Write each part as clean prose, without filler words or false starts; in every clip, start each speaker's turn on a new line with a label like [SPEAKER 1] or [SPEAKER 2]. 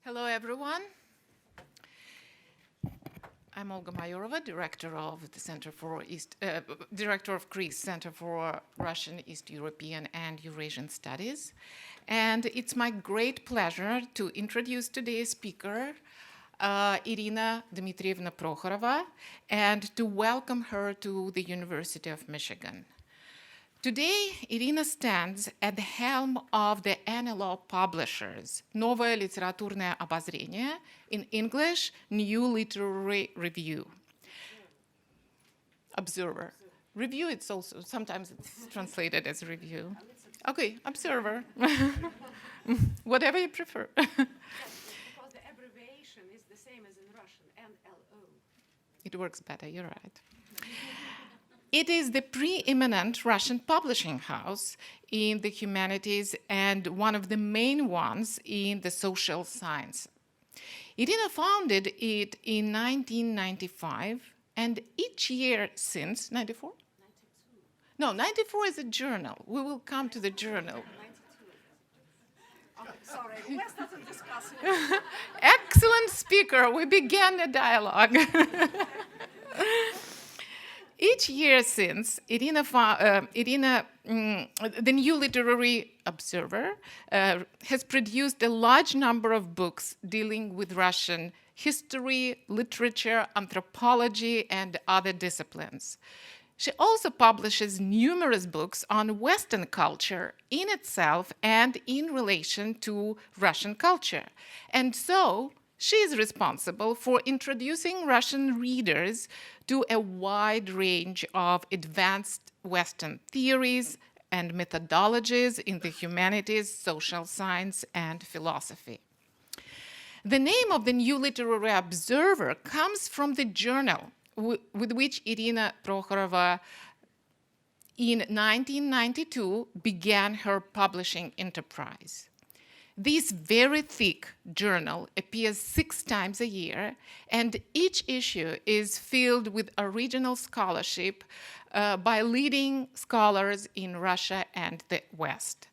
[SPEAKER 1] Hello, everyone. I'm Olga Mayorova, director of the director of CRIS, Center for Russian, East European, and Eurasian Studies. And it's my great pleasure to introduce today's speaker, Irina Dmitrievna Prokhorova, and to welcome her to the University of Michigan. Today, Irina stands at the helm of the NLO publishers, Новое литературное обозрение, in English, New Literary Review. Observer. Review, it's also, sometimes it's translated as review. Okay, observer. Whatever you prefer.
[SPEAKER 2] Yes, because the abbreviation is the same as in Russian, NLO.
[SPEAKER 1] It works better, you're right. It is the preeminent Russian publishing house in the humanities and one of the main ones in the social science. Irina founded it in 1995, and each year since, 94?
[SPEAKER 2] 92.
[SPEAKER 1] No, 94 is a journal. We will come to the journal.
[SPEAKER 2] 92. Okay, sorry, let's not discuss it.
[SPEAKER 1] Excellent speaker, we began the dialogue. Each year since, the New Literary Observer has produced a large number of books dealing with Russian history, literature, anthropology, and other disciplines. She also publishes numerous books on Western culture in itself and in relation to Russian culture. And so, she is responsible for introducing Russian readers to a wide range of advanced Western theories and methodologies in the humanities, social science, and philosophy. The name of the New Literary Observer comes from the journal with which Irina Prokhorova in 1992 began her publishing enterprise. This very thick journal appears 6 times a year, and each issue is filled with original scholarship by leading scholars in Russia and the West.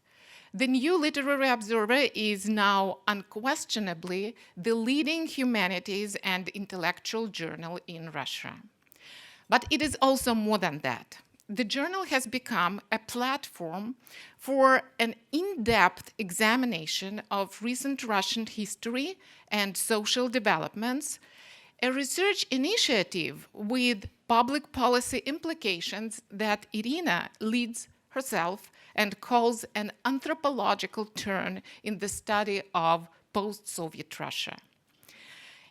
[SPEAKER 1] The New Literary Observer is now unquestionably the leading humanities and intellectual journal in Russia. But it is also more than that. The journal has become a platform for an in-depth examination of recent Russian history and social developments, a research initiative with public policy implications that Irina leads herself and calls an anthropological turn in the study of post-Soviet Russia.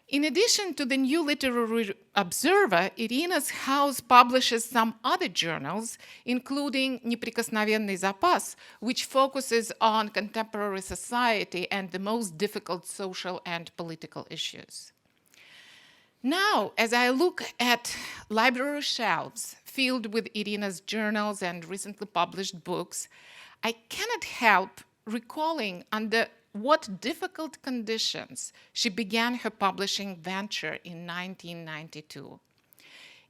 [SPEAKER 1] In addition to the New Literary Observer, Irina's house publishes some other journals, including Неприкосновенный запас, which focuses on contemporary society and the most difficult social and political issues. Now, as I look at library shelves filled with Irina's journals and recently published books, I cannot help recalling under what difficult conditions she began her publishing venture in 1992.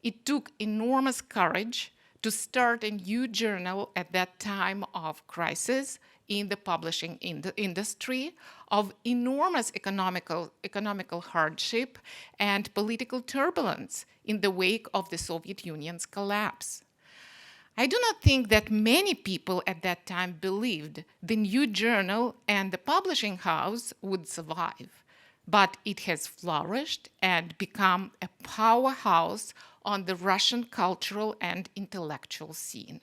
[SPEAKER 1] It took enormous courage to start a new journal at that time of crisis in the publishing industry, of enormous economical hardship and political turbulence in the wake of the Soviet Union's collapse. I do not think that many people at that time believed the new journal and the publishing house would survive, but it has flourished and become a powerhouse on the Russian cultural and intellectual scene.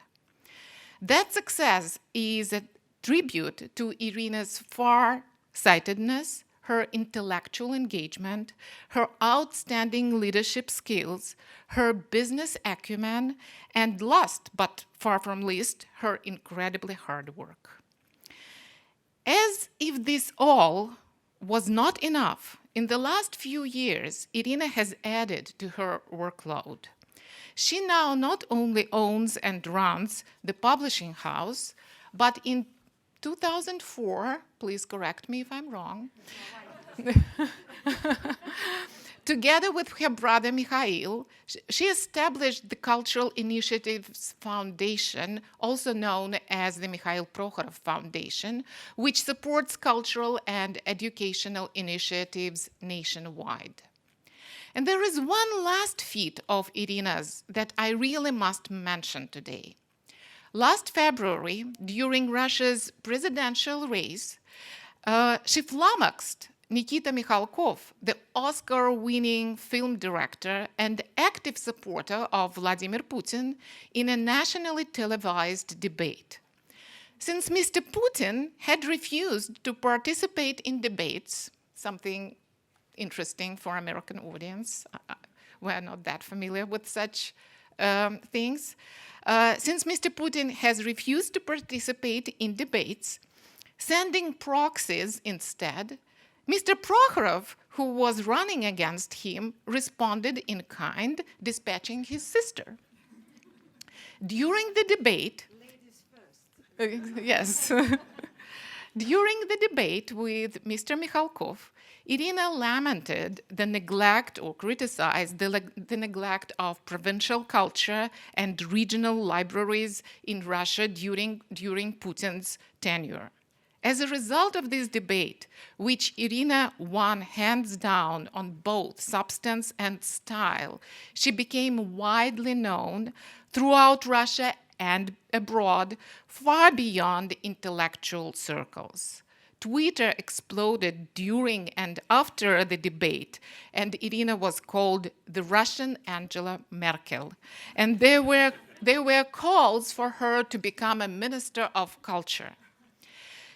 [SPEAKER 1] That success is a tribute to Irina's far-sightedness, her intellectual engagement, her outstanding leadership skills, her business acumen, and last but far from least, her incredibly hard work. As if this all was not enough, in the last few years, Irina has added to her workload. She now not only owns and runs the publishing house, but in 2004, please correct me if I'm wrong, Together with her brother Mikhail, she established the Cultural Initiatives Foundation, also known as the Mikhail Prokhorov Foundation, which supports cultural and educational initiatives nationwide. And there is one last feat of Irina's that I really must mention today. Last February, during Russia's presidential race, she flummoxed Nikita Mikhalkov, the Oscar-winning film director and active supporter of Vladimir Putin, in a nationally televised debate. Since Mr. Putin had refused to participate in debates, something interesting for American audience, we're not that familiar with such things. Since Mr. Putin has refused to participate in debates, sending proxies instead, Mr. Prokhorov, who was running against him, responded in kind, dispatching his sister. During the debate, ladies first. Yes. During the debate with Mr. Mikhalkov, Irina lamented the neglect or criticized the neglect of provincial culture and regional libraries in Russia during Putin's tenure. As a result of this debate, which Irina won hands down on both substance and style, she became widely known throughout Russia and abroad, far beyond intellectual circles. Twitter exploded during and after the debate, and Irina was called the Russian Angela Merkel. And there were calls for her to become a minister of culture.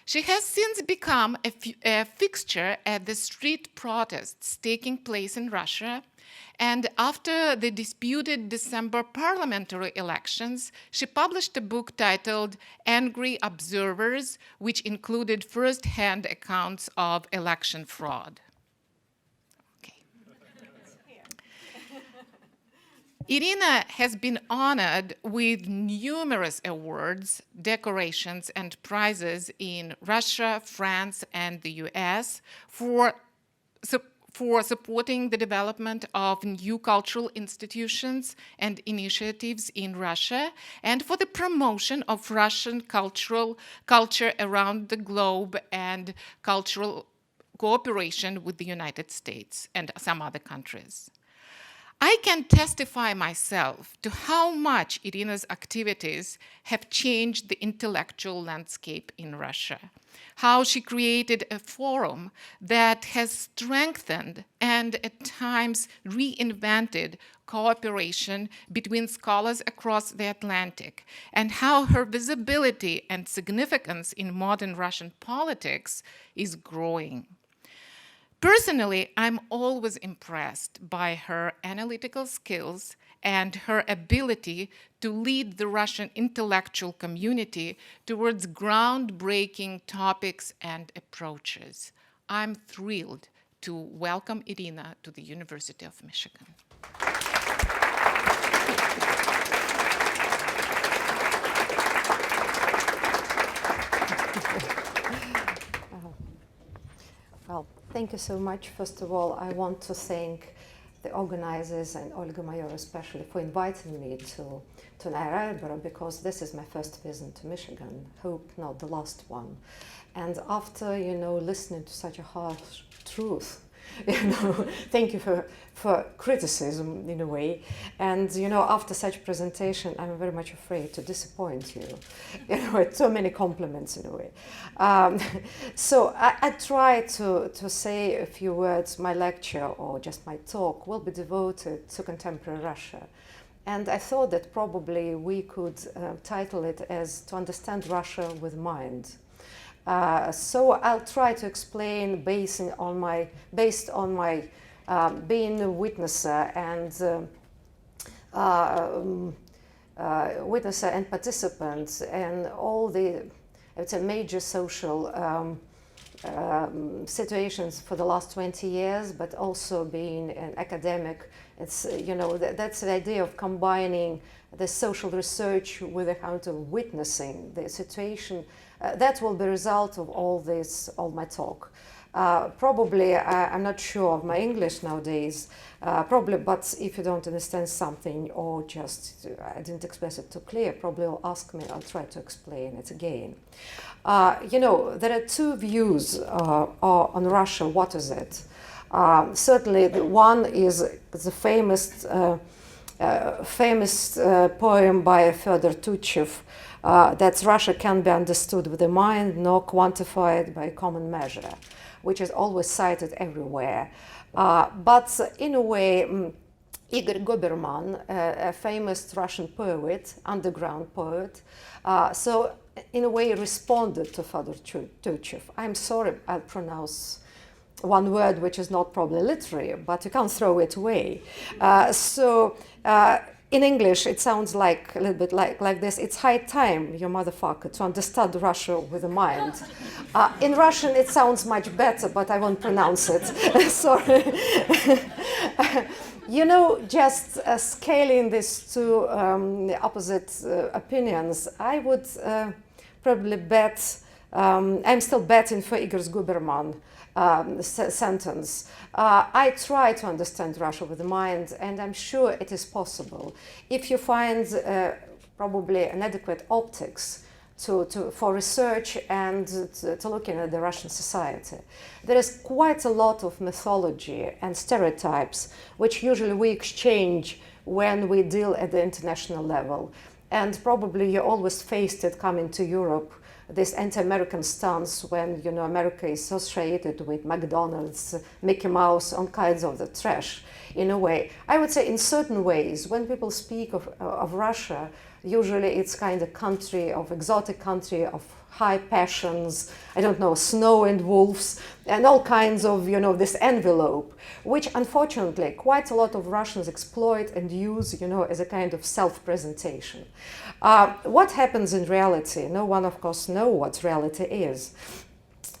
[SPEAKER 1] She has since become a fixture at the street protests taking place in Russia, and after the disputed December parliamentary elections, she published a book titled Angry Observers, which included first-hand accounts of election fraud. Irina has been honored with numerous awards, decorations, and prizes in Russia, France, and the US for supporting the development of new cultural institutions and initiatives in Russia, and for the promotion of Russian culture around the globe and cultural cooperation with the United States and some other countries. I can testify myself to how much Irina's activities have changed the intellectual landscape in Russia, how she created a forum that has strengthened and at times reinvented cooperation between scholars across the Atlantic, and how her visibility and significance in modern Russian politics is growing. Personally, I'm always impressed by her analytical skills and her ability to lead the Russian intellectual community towards groundbreaking topics and approaches. I'm thrilled to welcome Irina to the University of Michigan.
[SPEAKER 3] Well, thank you so much. First of all, I want to thank the organizers and Olga Mayor especially for inviting me to Ann Arbor, because this is my first visit to Michigan, hope not the last one. And after, listening to such a harsh truth, thank you for criticism in a way. And, after such presentation, I'm very much afraid to disappoint you. So many compliments in a way. So I try to say a few words. My lecture or just my talk will be devoted to contemporary Russia. And I thought that probably we could title it as To Understand Russia with Mind. So I'll try to explain based on my being a witnesser and participant and all the, I would say, major social situations for the last 20 years, but also being an academic. It's, that's the idea of combining the social research with a kind of witnessing the situation. That will be a result of all my talk. Probably, I'm not sure of my English nowadays, probably, but if you don't understand something or just I didn't express it too clear, probably you'll ask me, I'll try to explain it again. You know, there are two views on Russia. What is it? Certainly, one is the famous poem by Fyodor Tuchev, that Russia can be understood with the mind, nor quantified by common measure, which is always cited everywhere. But in a way, Igor Guberman, a famous Russian poet, underground poet, so in a way responded to Fyodor Tuchev. I'm sorry, I'll pronounce one word which is not probably literary, but you can't throw it away. In English, it sounds like a little bit like this. It's high time, you motherfucker, to understand Russia with a mind. In Russian, it sounds much better, but I won't pronounce it. Sorry. You know, just scaling these two opposite opinions, I would probably bet, I'm still betting for Igor Guberman sentence. I try to understand Russia with the mind, and I'm sure it is possible if you find probably an adequate optics for research and to looking at the Russian society. There is quite a lot of mythology and stereotypes which usually we exchange when we deal at the international level. And probably you always faced it coming to Europe, this anti-American stance when, you know, America is associated with McDonald's, Mickey Mouse, all kinds of the trash, in a way. I would say in certain ways, when people speak of Russia, usually it's kind of country of exotic country of high passions, I don't know, snow and wolves, and all kinds of, you know, this envelope, which unfortunately quite a lot of Russians exploit and use, you know, as a kind of self-presentation. What happens in reality? No one, of course, knows what reality is.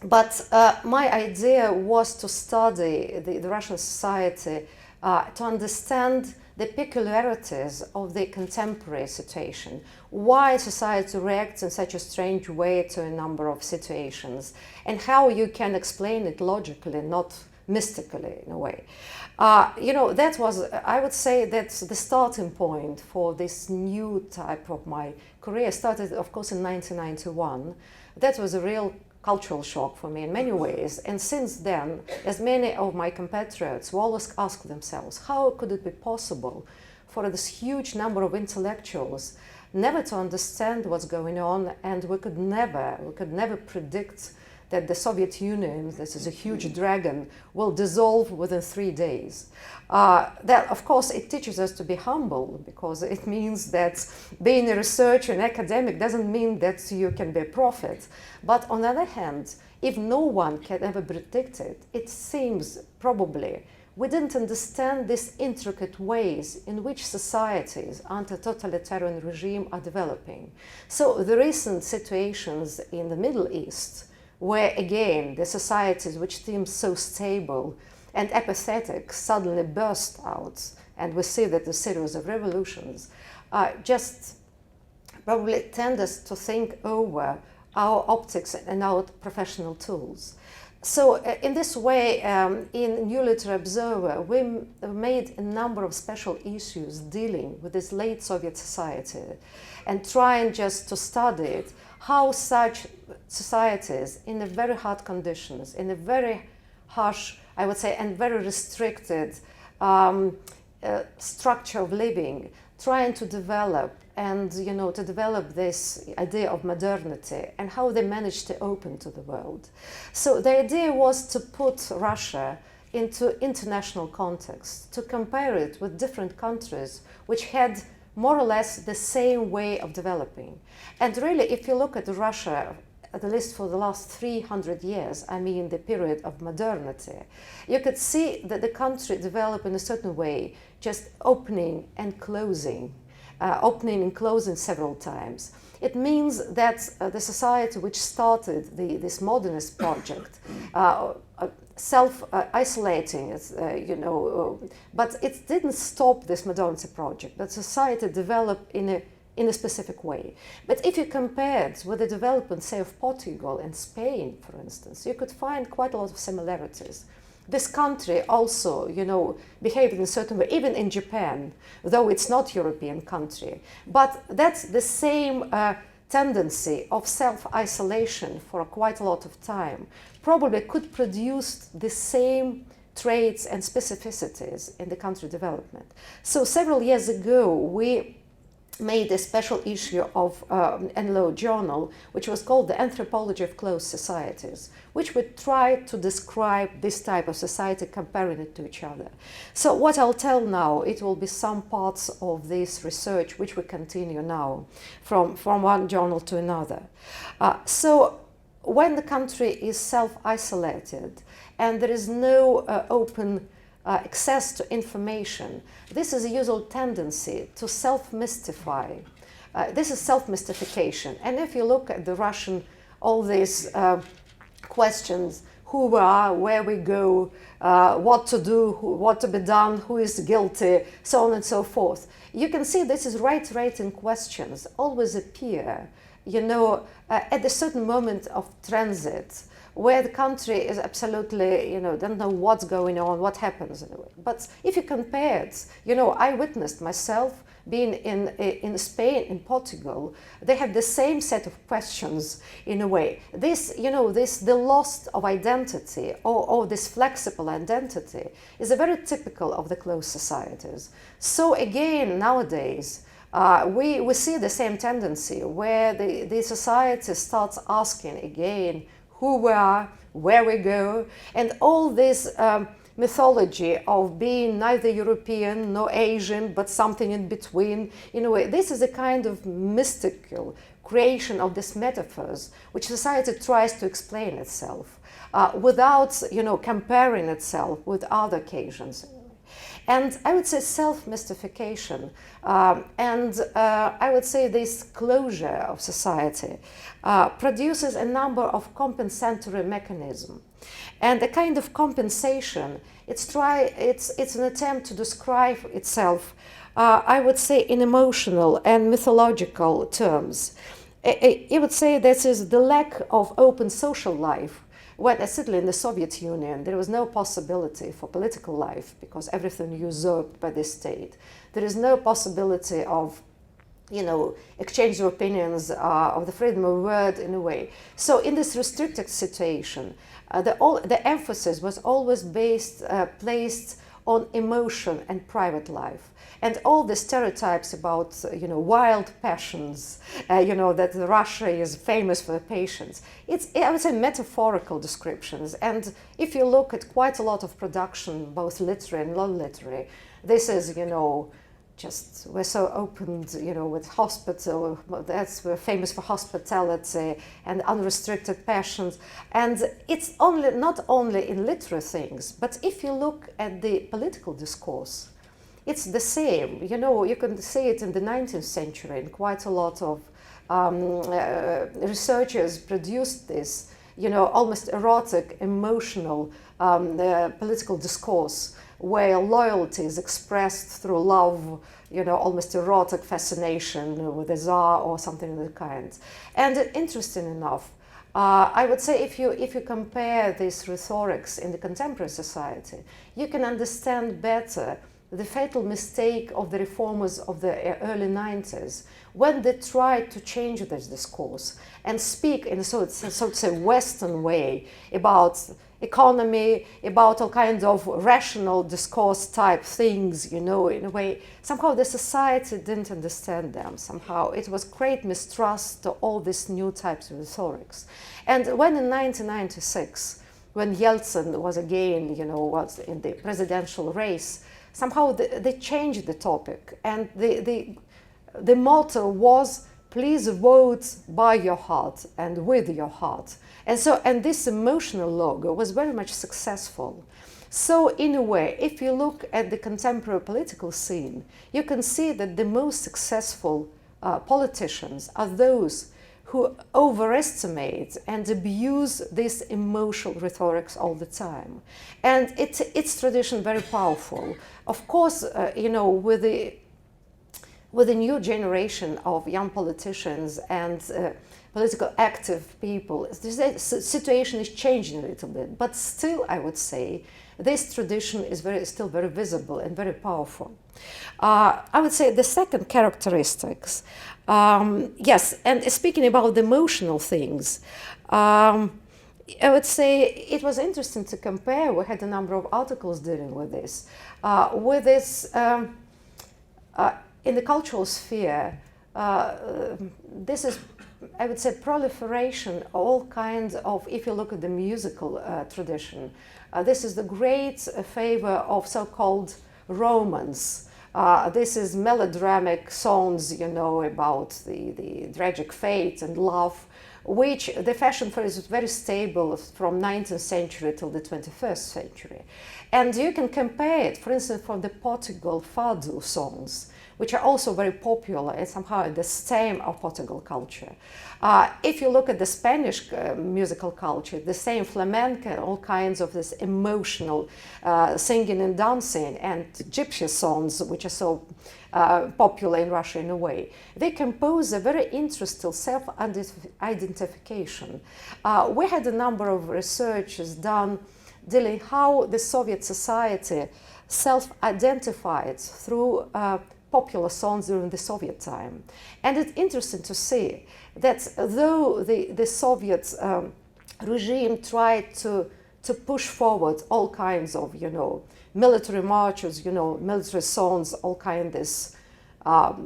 [SPEAKER 3] But my idea was to study the Russian society to understand the peculiarities of the contemporary situation, why society reacts in such a strange way to a number of situations, and how you can explain it logically, not mystically in a way. You know, that was, I would say that's the starting point for this new type of my career. Started, of course, in 1991. That was a real cultural shock for me in many ways. And since then, as many of my compatriots will always ask themselves, how could it be possible for this huge number of intellectuals never to understand what's going on, and we could never predict that the Soviet Union, this is a huge dragon, will dissolve within 3 days. That, of course, it teaches us to be humble, because it means that being a researcher and academic doesn't mean that you can be a prophet. But on the other hand, if no one can ever predict it, it seems probably we didn't understand these intricate ways in which societies under totalitarian regime are developing. So the recent situations in the Middle East, where again the societies which seem so stable and apathetic suddenly burst out, and we see that a series of revolutions just probably tend us to think over our optics and our professional tools. So in this way, in New Literary Observer, we made a number of special issues dealing with this late Soviet society and trying just to study it, how such societies in a very hard conditions, in a very harsh, I would say, and very restricted structure of living, trying to develop and, you know, to develop this idea of modernity and how they managed to open to the world. So the idea was to put Russia into international context, to compare it with different countries which had more or less the same way of developing. And really, if you look at Russia, at least for the last 300 years, I mean the period of modernity, you could see that the country developed in a certain way, just opening and closing several times. It means that the society which started this modernist project, self-isolating, but it didn't stop this modernity project. That society developed in a in a specific way. But if you compare it with the development, say, of Portugal and Spain, for instance, you could find quite a lot of similarities. This country also, behaved in a certain way, even in Japan, though it's not European country. But that's the same tendency of self-isolation for quite a lot of time, probably could produce the same traits and specificities in the country development. So several years ago, we made a special issue of NLO journal, which was called The Anthropology of Closed Societies, which would try to describe this type of society, comparing it to each other. So what I'll tell now, it will be some parts of this research which we continue now from one journal to another. So when the country is self-isolated and there is no open access to information, this is a usual tendency to self-mystify. This is self-mystification. And if you look at the Russian, all these questions, who we are, where we go, what to do, what to be done, who is guilty, so on and so forth, you can see this is right-rating questions always appear, at a certain moment of transit, where the country is absolutely, don't know what's going on, what happens in a way. But if you compare it, I witnessed myself being in Spain, in Portugal, they have the same set of questions in a way. The loss of identity or this flexible identity is a very typical of the closed societies. So again, nowadays, we see the same tendency where the society starts asking again who we are, where we go, and all this mythology of being neither European nor Asian, but something in between. In a way, this is a kind of mystical creation of these metaphors, which society tries to explain itself without, comparing itself with other occasions. And I would say self-mystification and I would say this closure of society produces a number of compensatory mechanisms. And a kind of compensation, it's an attempt to describe itself, I would say, in emotional and mythological terms. I would say this is the lack of open social life. When, certainly in the Soviet Union, there was no possibility for political life because everything usurped by the state. There is no possibility of, exchange of opinions, of the freedom of word in a way. So in this restricted situation, the emphasis was always placed on emotion and private life. And all the stereotypes about, wild passions, that Russia is famous for passions. I would say, metaphorical descriptions. And if you look at quite a lot of production, both literary and non-literary, this is, just we're so opened, with hospital. We're famous for hospitality and unrestricted passions. And it's not only in literary things, but if you look at the political discourse, it's the same. You can see it in the 19th century, and quite a lot of researchers produced this, almost erotic, emotional political discourse, where loyalty is expressed through love, almost erotic fascination with a czar or something of the kind. And interesting enough, I would say if you compare these rhetorics in the contemporary society, you can understand better the fatal mistake of the reformers of the early 90s when they tried to change this discourse and speak in a so to say Western way about economy, about all kinds of rational discourse type things, in a way. Somehow the society didn't understand them. Somehow it was great mistrust to all these new types of rhetorics. And when in 1996, when Yeltsin was again, was in the presidential race, somehow they changed the topic, and the motto was, please vote by your heart and with your heart. And this emotional logo was very much successful. So in a way, if you look at the contemporary political scene, you can see that the most successful politicians are those who overestimate and abuse these emotional rhetorics all the time. And it's tradition very powerful. Of course, with with a new generation of young politicians and political active people, the situation is changing a little bit. But still, I would say, this tradition is still very visible and very powerful. I would say the second characteristics, yes, and speaking about the emotional things, I would say it was interesting to compare. We had a number of articles dealing with this. In the cultural sphere, this is, I would say, proliferation of all kinds of, if you look at the musical tradition, this is the great favor of so-called romance. This is melodramatic songs, you know, about the tragic fate and love, which the fashion for is very stable from 19th century till the 21st century. And you can compare it, for instance, from the Portugal fado songs, which are also very popular and somehow the stem of Portugal culture. If you look at the Spanish musical culture, the same flamenco, all kinds of this emotional singing and dancing, and gypsy songs, which are so popular in Russia in a way, they compose a very interesting self-identification. We had a number of researches done dealing how the Soviet society self-identified through popular songs during the Soviet time. And it's interesting to see that though the Soviet regime tried to push forward all kinds of, you know, military marches, you know, military songs, all kinds of this,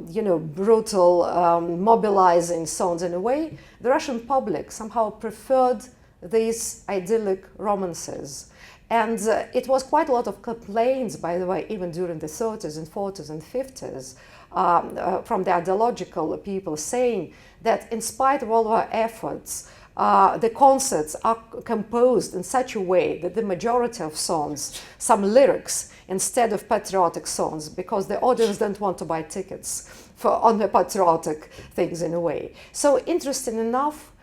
[SPEAKER 3] you know, brutal, mobilizing songs in a way, the Russian public somehow preferred these idyllic romances. And it was quite a lot of complaints, by the way, even during the 30s and 40s and 50s, from the ideological people saying that in spite of all our efforts, the concerts are composed in such a way that the majority of songs, some lyrics instead of patriotic songs, because the audience don't want to buy tickets on the patriotic things in a way. So interesting enough,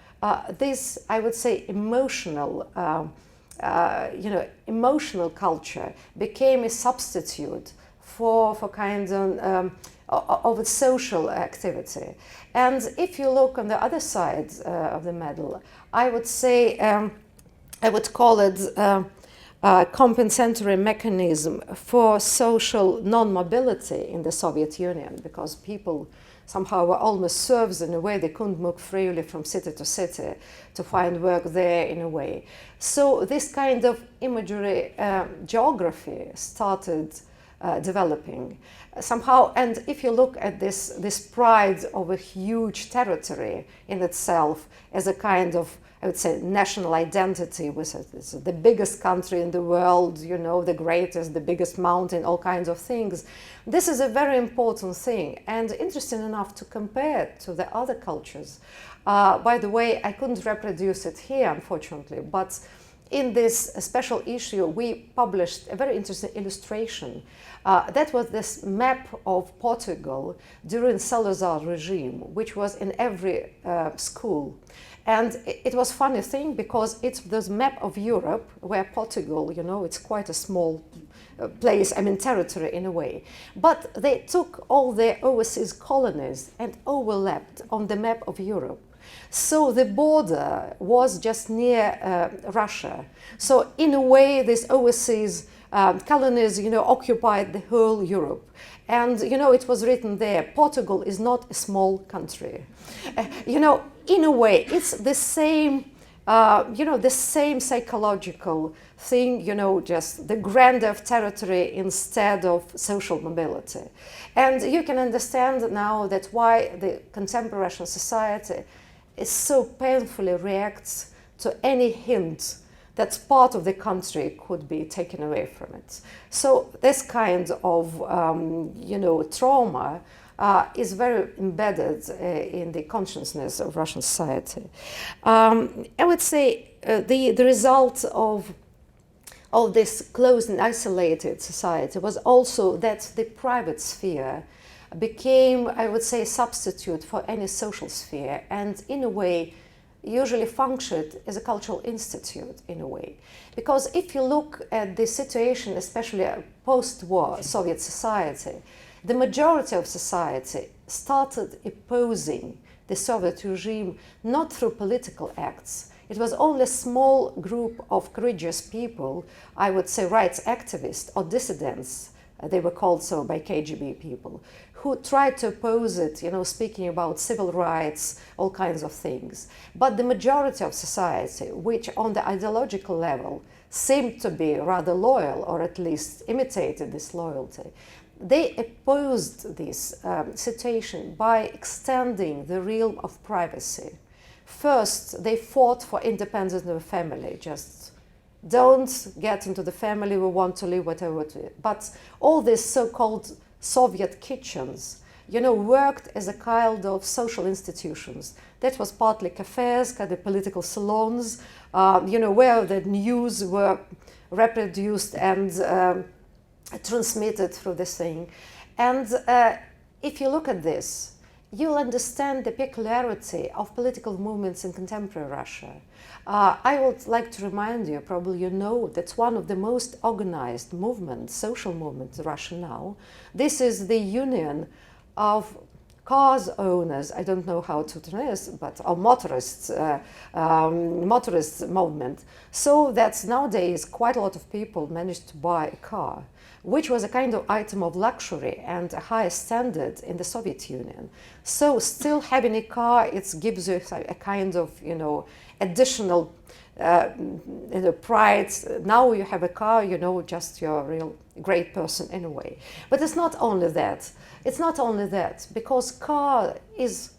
[SPEAKER 3] this, I would say, emotional you know, emotional culture became a substitute for kind of a social activity. And if you look on the other side of the medal, I would say, I would call it a compensatory mechanism for social non-mobility in the Soviet Union, because people somehow were almost serfs in a way. They couldn't move freely from city to city to find work there in a way. So this kind of imagery geography started developing somehow. And if you look at this pride of a huge territory in itself as a kind of, I would say, national identity, with it's the biggest country in the world, you know, the greatest, the biggest mountain, all kinds of things. This is a very important thing, and interesting enough to compare to the other cultures. By the way, I couldn't reproduce it here, unfortunately, but in this special issue, we published a very interesting illustration. That was this map of Portugal during Salazar regime, which was in every school. And it was a funny thing because it's this map of Europe where Portugal, you know, it's quite a small place, I mean territory in a way. But they took all their overseas colonies and overlapped on the map of Europe. So the border was just near Russia. So in a way, these overseas colonies, you know, occupied the whole Europe. And, you know, it was written there, Portugal is not a small country. You know, in a way, it's the same, you know, the same psychological thing, you know, just the grandeur of territory instead of social mobility. And you can understand now that why the contemporary Russian society is so painfully reacts to any hint that part of the country could be taken away from it. So this kind of, you know, trauma is very embedded in the consciousness of Russian society. I would say the result of this closed and isolated society was also that the private sphere became, I would say, a substitute for any social sphere, and in a way usually functioned as a cultural institute in a way. Because if you look at the situation, especially post-war Soviet society, the majority of society started opposing the Soviet regime not through political acts. It was only a small group of courageous people, I would say rights activists or dissidents, they were called so by KGB people, who tried to oppose it, speaking about civil rights, all kinds of things. But the majority of society, which on the ideological level seemed to be rather loyal, or at least imitated this loyalty, they opposed this situation by extending the realm of privacy. First, they fought for independence of the family, just don't get into the family, we want to live whatever. But all these so-called Soviet kitchens, worked as a kind of social institutions. That was partly cafes, kind of political salons, where the news were reproduced and transmitted through this thing. And if you look at this, you'll understand the peculiarity of political movements in contemporary Russia. I would like to remind you, probably you know, that's one of the most organized movements, social movements in Russia now. This is the union of cars owners, I don't know how to turn this, but motorists movement. So that nowadays quite a lot of people managed to buy a car, which was a kind of item of luxury and a higher standard in the Soviet Union. So still having a car, it gives you a kind of, additional pride. Now you have a car, just you're a real great person anyway. But it's not only that. It's not only that, because car is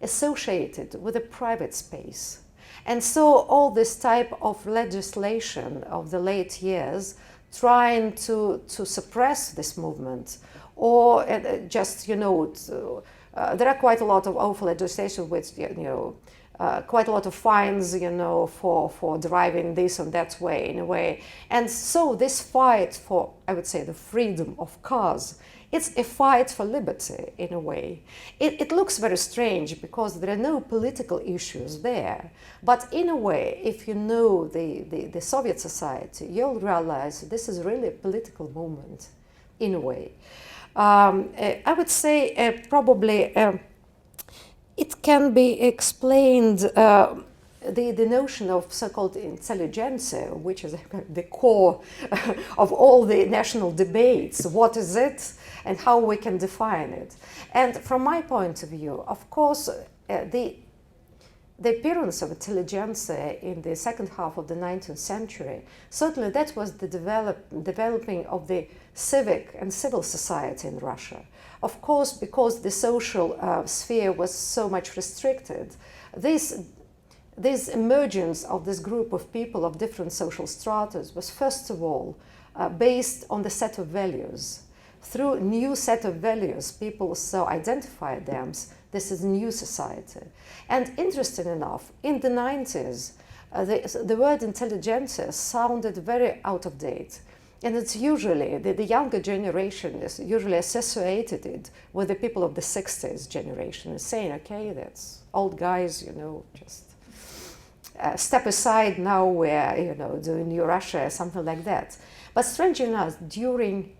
[SPEAKER 3] associated with a private space. And so all this type of legislation of the late years trying to suppress this movement, or just, there are quite a lot of awful legislation with, quite a lot of fines, for driving this and that way, in a way. And so this fight for, I would say, the freedom of cars, it's a fight for liberty, in a way. It looks very strange because there are no political issues there. But in a way, if you know the Soviet society, you'll realize this is really a political movement, in a way. I would say probably it can be explained, the notion of so-called intelligentsia, which is the core of all the national debates. What is it and how we can define it? And from my point of view, of course, the appearance of intelligentsia in the second half of the 19th century, certainly that was the developing of the civic and civil society in Russia. Of course, because the social sphere was so much restricted, this emergence of this group of people of different social stratas was first of all based on the set of values. Through new set of values, people so identified them, this is a new society. And interesting enough, in the 90s, the word intelligentsia sounded very out of date. And it's usually, the younger generation is usually associated with the people of the 60s generation, saying, okay, that's old guys, just step aside now we're, doing New Russia, something like that. But strangely enough, during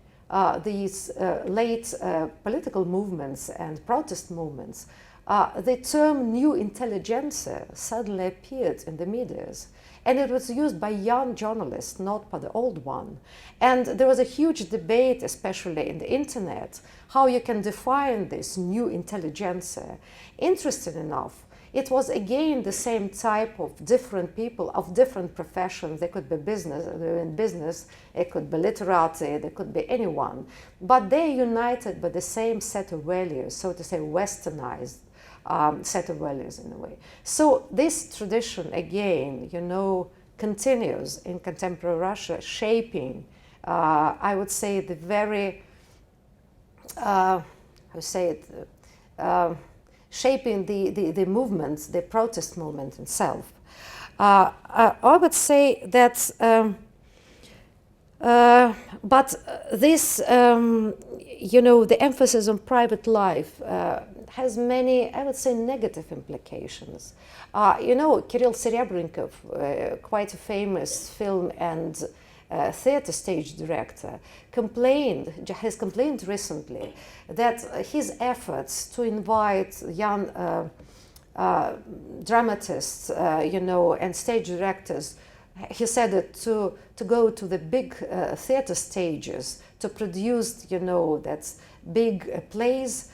[SPEAKER 3] these late political movements and protest movements, the term new intelligentsia suddenly appeared in the medias. And it was used by young journalists, not by the old one. And there was a huge debate, especially in the internet, how you can define this new intelligentsia. Interesting enough, it was again the same type of different people of different professions. They could be in business, it could be literati, they could be anyone. But they united by the same set of values, so to say westernized set of values in a way. So this tradition again, continues in contemporary Russia, shaping, I would say, the very, shaping the movement, the protest movement itself. I would say that, but this, the emphasis on private life has many, I would say, negative implications. Kirill Serebrennikov, quite a famous film and theater stage director, has complained recently that his efforts to invite young dramatists, and stage directors, he said that to go to the big theater stages to produce, that big plays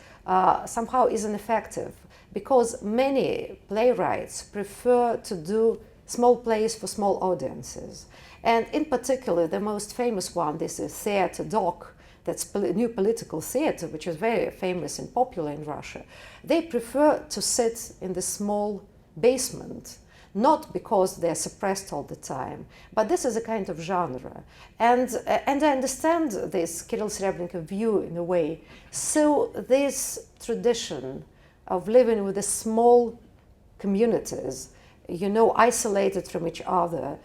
[SPEAKER 3] somehow is ineffective, because many playwrights prefer to do small plays for small audiences. And in particular, the most famous one, this is Theater Doc, that's new political theater, which is very famous and popular in Russia. They prefer to sit in the small basement, not because they're suppressed all the time, but this is a kind of genre. And I understand this Kirill Serebrennikov view in a way. So this tradition of living with the small communities, isolated from each other,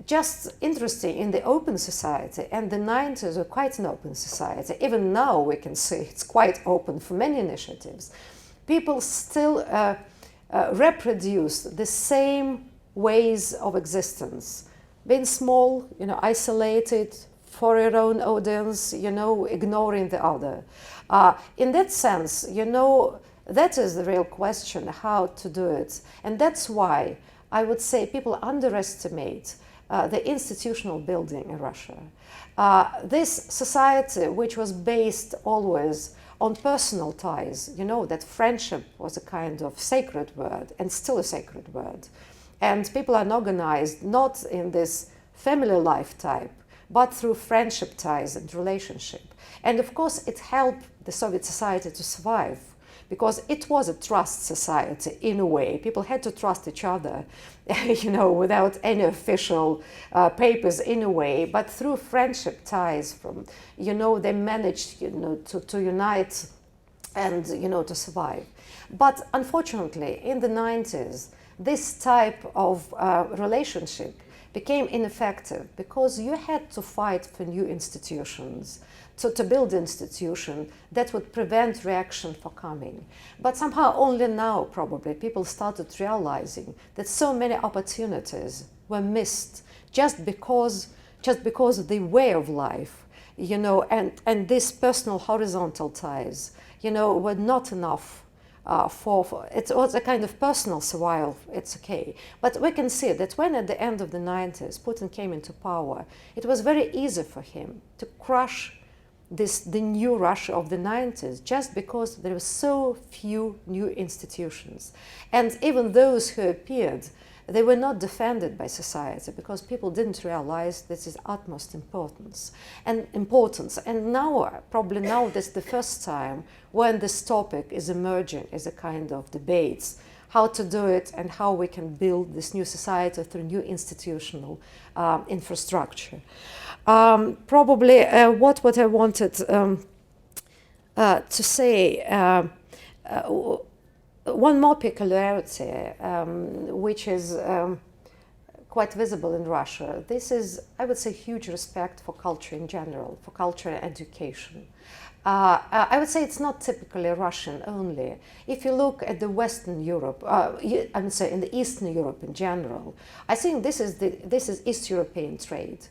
[SPEAKER 3] just interesting in the open society, and the 90s were quite an open society. Even now we can see it's quite open for many initiatives. People still reproduce the same ways of existence, being small, isolated for your own audience, ignoring the other. In that sense, that is the real question, how to do it. And that's why I would say people underestimate the institutional building in Russia. This society, which was based always on personal ties, that friendship was a kind of sacred word and still a sacred word. And people are organized not in this family life type, but through friendship ties and relationship. And of course, it helped the Soviet society to survive, because it was a trust society in a way. People had to trust each other, without any official papers in a way, but through friendship ties they managed, to unite and, to survive. But unfortunately, in the 90s, this type of relationship became ineffective, because you had to fight for new institutions, to build institutions that would prevent reaction for coming. But somehow only now, probably, people started realizing that so many opportunities were missed just because of the way of life, and these personal horizontal ties, were not enough for it was a kind of personal survival. It's okay. But we can see that when at the end of the 90s Putin came into power, it was very easy for him to crush the new Russia of the 90s, just because there were so few new institutions. And even those who appeared, they were not defended by society, because people didn't realize this is utmost importance. And now, probably now, that's the first time when this topic is emerging as a kind of debates, how to do it and how we can build this new society through new institutional infrastructure. Probably what I wanted to say, one more peculiarity, which is quite visible in Russia. This is, I would say, huge respect for culture in general, for culture and education. I would say it's not typically Russian only. If you look at the Western Europe, I would say in the Eastern Europe in general, I think this is East European trait,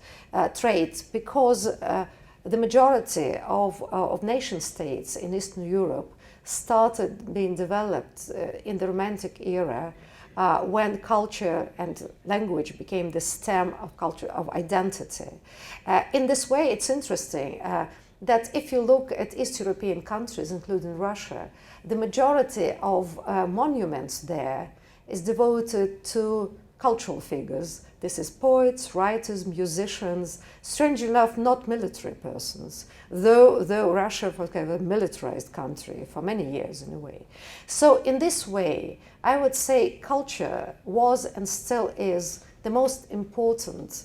[SPEAKER 3] because the majority of nation states in Eastern Europe started being developed in the Romantic era, when culture and language became the stem of culture, of identity. In this way, it's interesting that if you look at East European countries, including Russia, the majority of monuments there is devoted to cultural figures. This is poets, writers, musicians, strangely enough, not military persons, though Russia was kind of a militarized country for many years in a way. So in this way, I would say culture was and still is the most important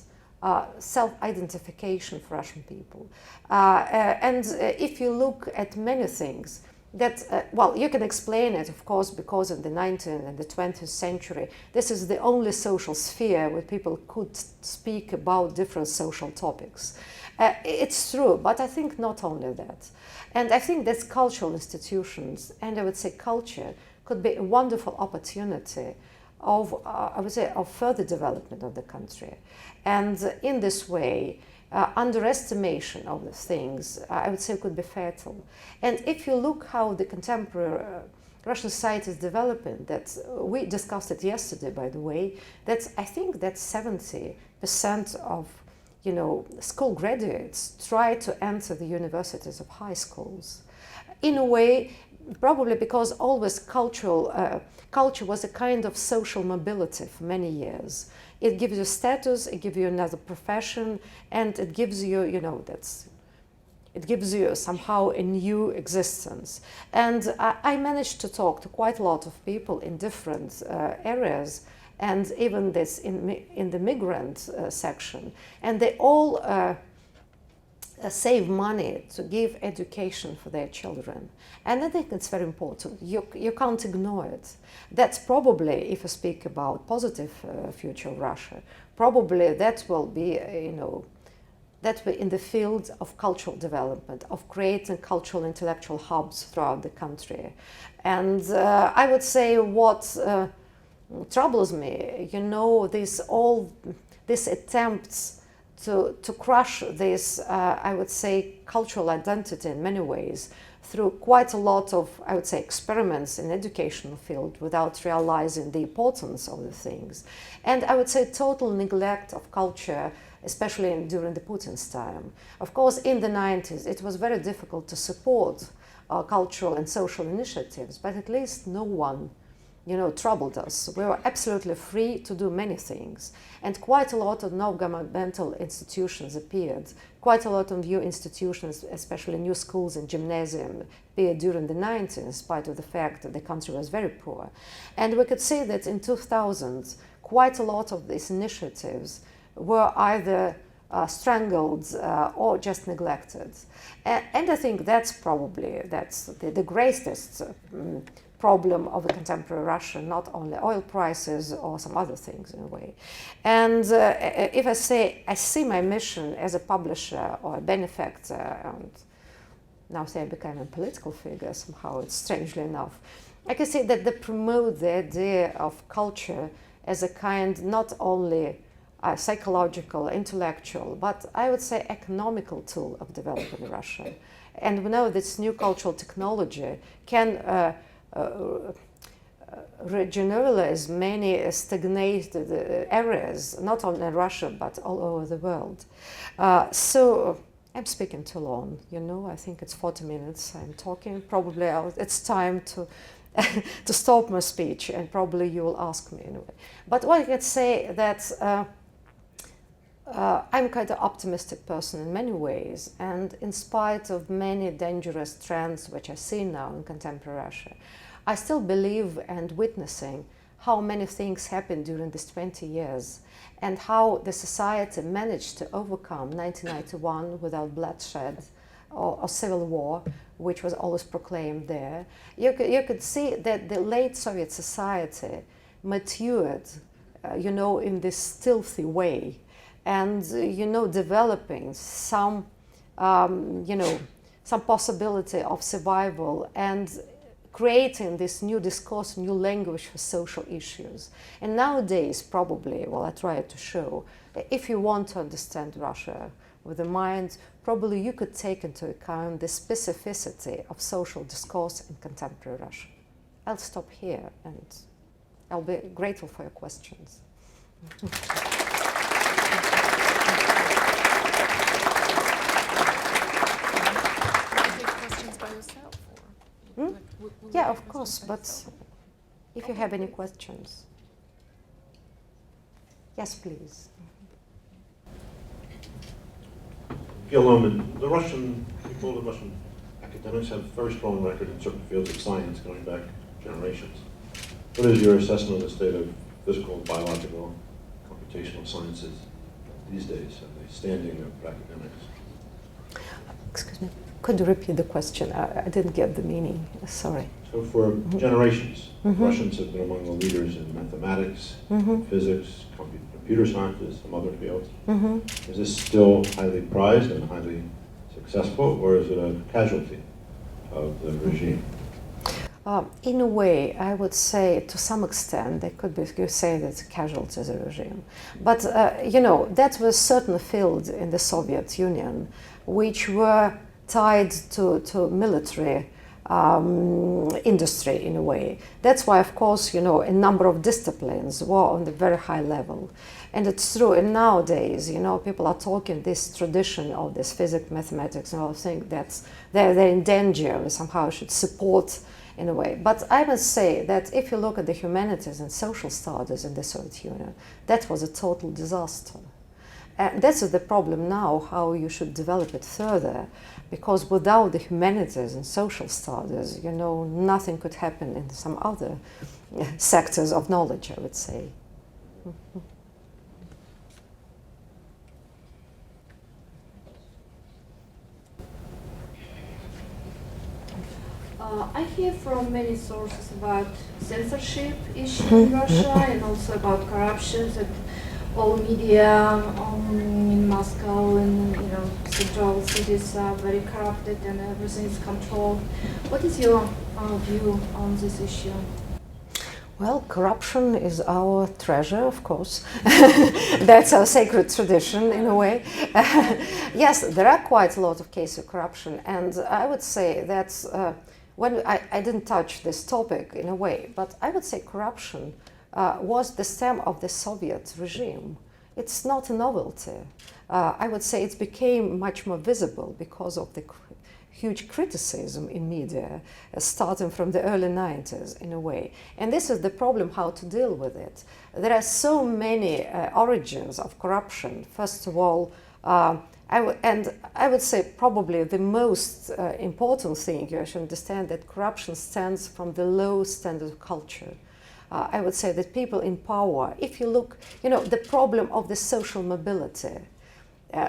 [SPEAKER 3] self-identification for Russian people. And if you look at many things, that, well, you can explain it, of course, because in the 19th and the 20th century, this is the only social sphere where people could speak about different social topics. It's true, but I think not only that. And I think that cultural institutions, and I would say culture, could be a wonderful opportunity of, I would say, of further development of the country. And in this way, underestimation of the things, I would say, could be fatal. And if you look how the contemporary Russian society is developing, that we discussed it yesterday, by the way, that I think that 70% of school graduates try to enter the universities of high schools. In a way, probably because always culture was a kind of social mobility for many years. It gives you status, it gives you another profession, and it gives you, it gives you somehow a new existence. And I managed to talk to quite a lot of people in different areas, and even this in the migrant section, and they all save money to give education for their children. And I think it's very important. You can't ignore it. That's probably, if I speak about positive future of Russia, probably that will be, that will in the field of cultural development, of creating cultural intellectual hubs throughout the country. And I would say what troubles me, these attempts to crush this, I would say, cultural identity in many ways through quite a lot of, I would say, experiments in educational field without realizing the importance of the things. And I would say total neglect of culture, especially during the Putin's time. Of course, in the 90s, it was very difficult to support cultural and social initiatives, but at least no one troubled us. We were absolutely free to do many things. And quite a lot of non-governmental institutions appeared. Quite a lot of new institutions, especially new schools and gymnasium, appeared during the 90s, in spite of the fact that the country was very poor. And we could see that in 2000, quite a lot of these initiatives were either strangled or just neglected. And I think that's probably the greatest problem of the contemporary Russia, not only oil prices or some other things in a way. And if I say I see my mission as a publisher or a benefactor, and now say I became a political figure somehow, it's strangely enough, I can say that they promote the idea of culture as a kind not only psychological, intellectual, but I would say economical tool of developing Russia. And we know this new cultural technology can regeneralize many stagnated areas, not only in Russia, but all over the world. So I'm speaking too long, I think it's 40 minutes I'm talking. Probably it's time to to stop my speech, and probably you will ask me anyway. But what I can say that I'm quite an optimistic person in many ways, and in spite of many dangerous trends which I see now in contemporary Russia, I still believe and witnessing how many things happened during these 20 years and how the society managed to overcome 1991 without bloodshed or civil war, which was always proclaimed there. You could see that the late Soviet society matured, in this stealthy way, and developing some possibility of survival and creating this new discourse, new language for social issues. And nowadays, probably, I try to show, if you want to understand Russia with the mind, probably you could take into account the specificity of social discourse in contemporary Russia. I'll stop here, and I'll be grateful for your questions. Yeah, of course, but if you have any questions. Yes, please.
[SPEAKER 4] The Russian academics have a very strong record in certain fields of science going back generations. What is your assessment of the state of physical, biological, computational sciences these days, and the standing of academics?
[SPEAKER 3] Excuse me, could you repeat the question? I didn't get the meaning, sorry.
[SPEAKER 4] So for generations, Russians have been among the leaders in mathematics, physics, computer sciences, some other fields. Is this still highly prized and highly successful, or is it a casualty of the regime?
[SPEAKER 3] In a way, I would say to some extent they could be you say that casualties of the regime. But you know, that was certain fields in the Soviet Union which were tied to military industry in a way. That's why, of course, you know, a number of disciplines were on the very high level. And it's true, and nowadays, you know, people are talking this tradition of this physics, mathematics, and all think that they're in danger and somehow should support in a way. But I must say that if you look at the humanities and social studies in the Soviet Union, that was a total disaster. And that's the problem now, how you should develop it further, because without the humanities and social studies, you know, nothing could happen in some other sectors of knowledge, I would say.
[SPEAKER 5] I hear from many sources about censorship issue in Russia and also about corruption, that all media in Moscow and central cities are very corrupted and everything is controlled. What is your view on this issue?
[SPEAKER 3] Well, corruption is our treasure, of course. That's our sacred tradition, in a way. Yes, there are quite a lot of cases of corruption, and I would say that when I didn't touch this topic in a way, but I would say corruption was the stem of the Soviet regime. It's not a novelty. I would say it became much more visible because of the huge criticism in media, starting from the early 90s in a way. And this is the problem, how to deal with it. There are so many origins of corruption. First of all, I would say probably the most important thing you should understand that corruption stems from the low standard of culture. I would say that people in power, if you look, the problem of the social mobility,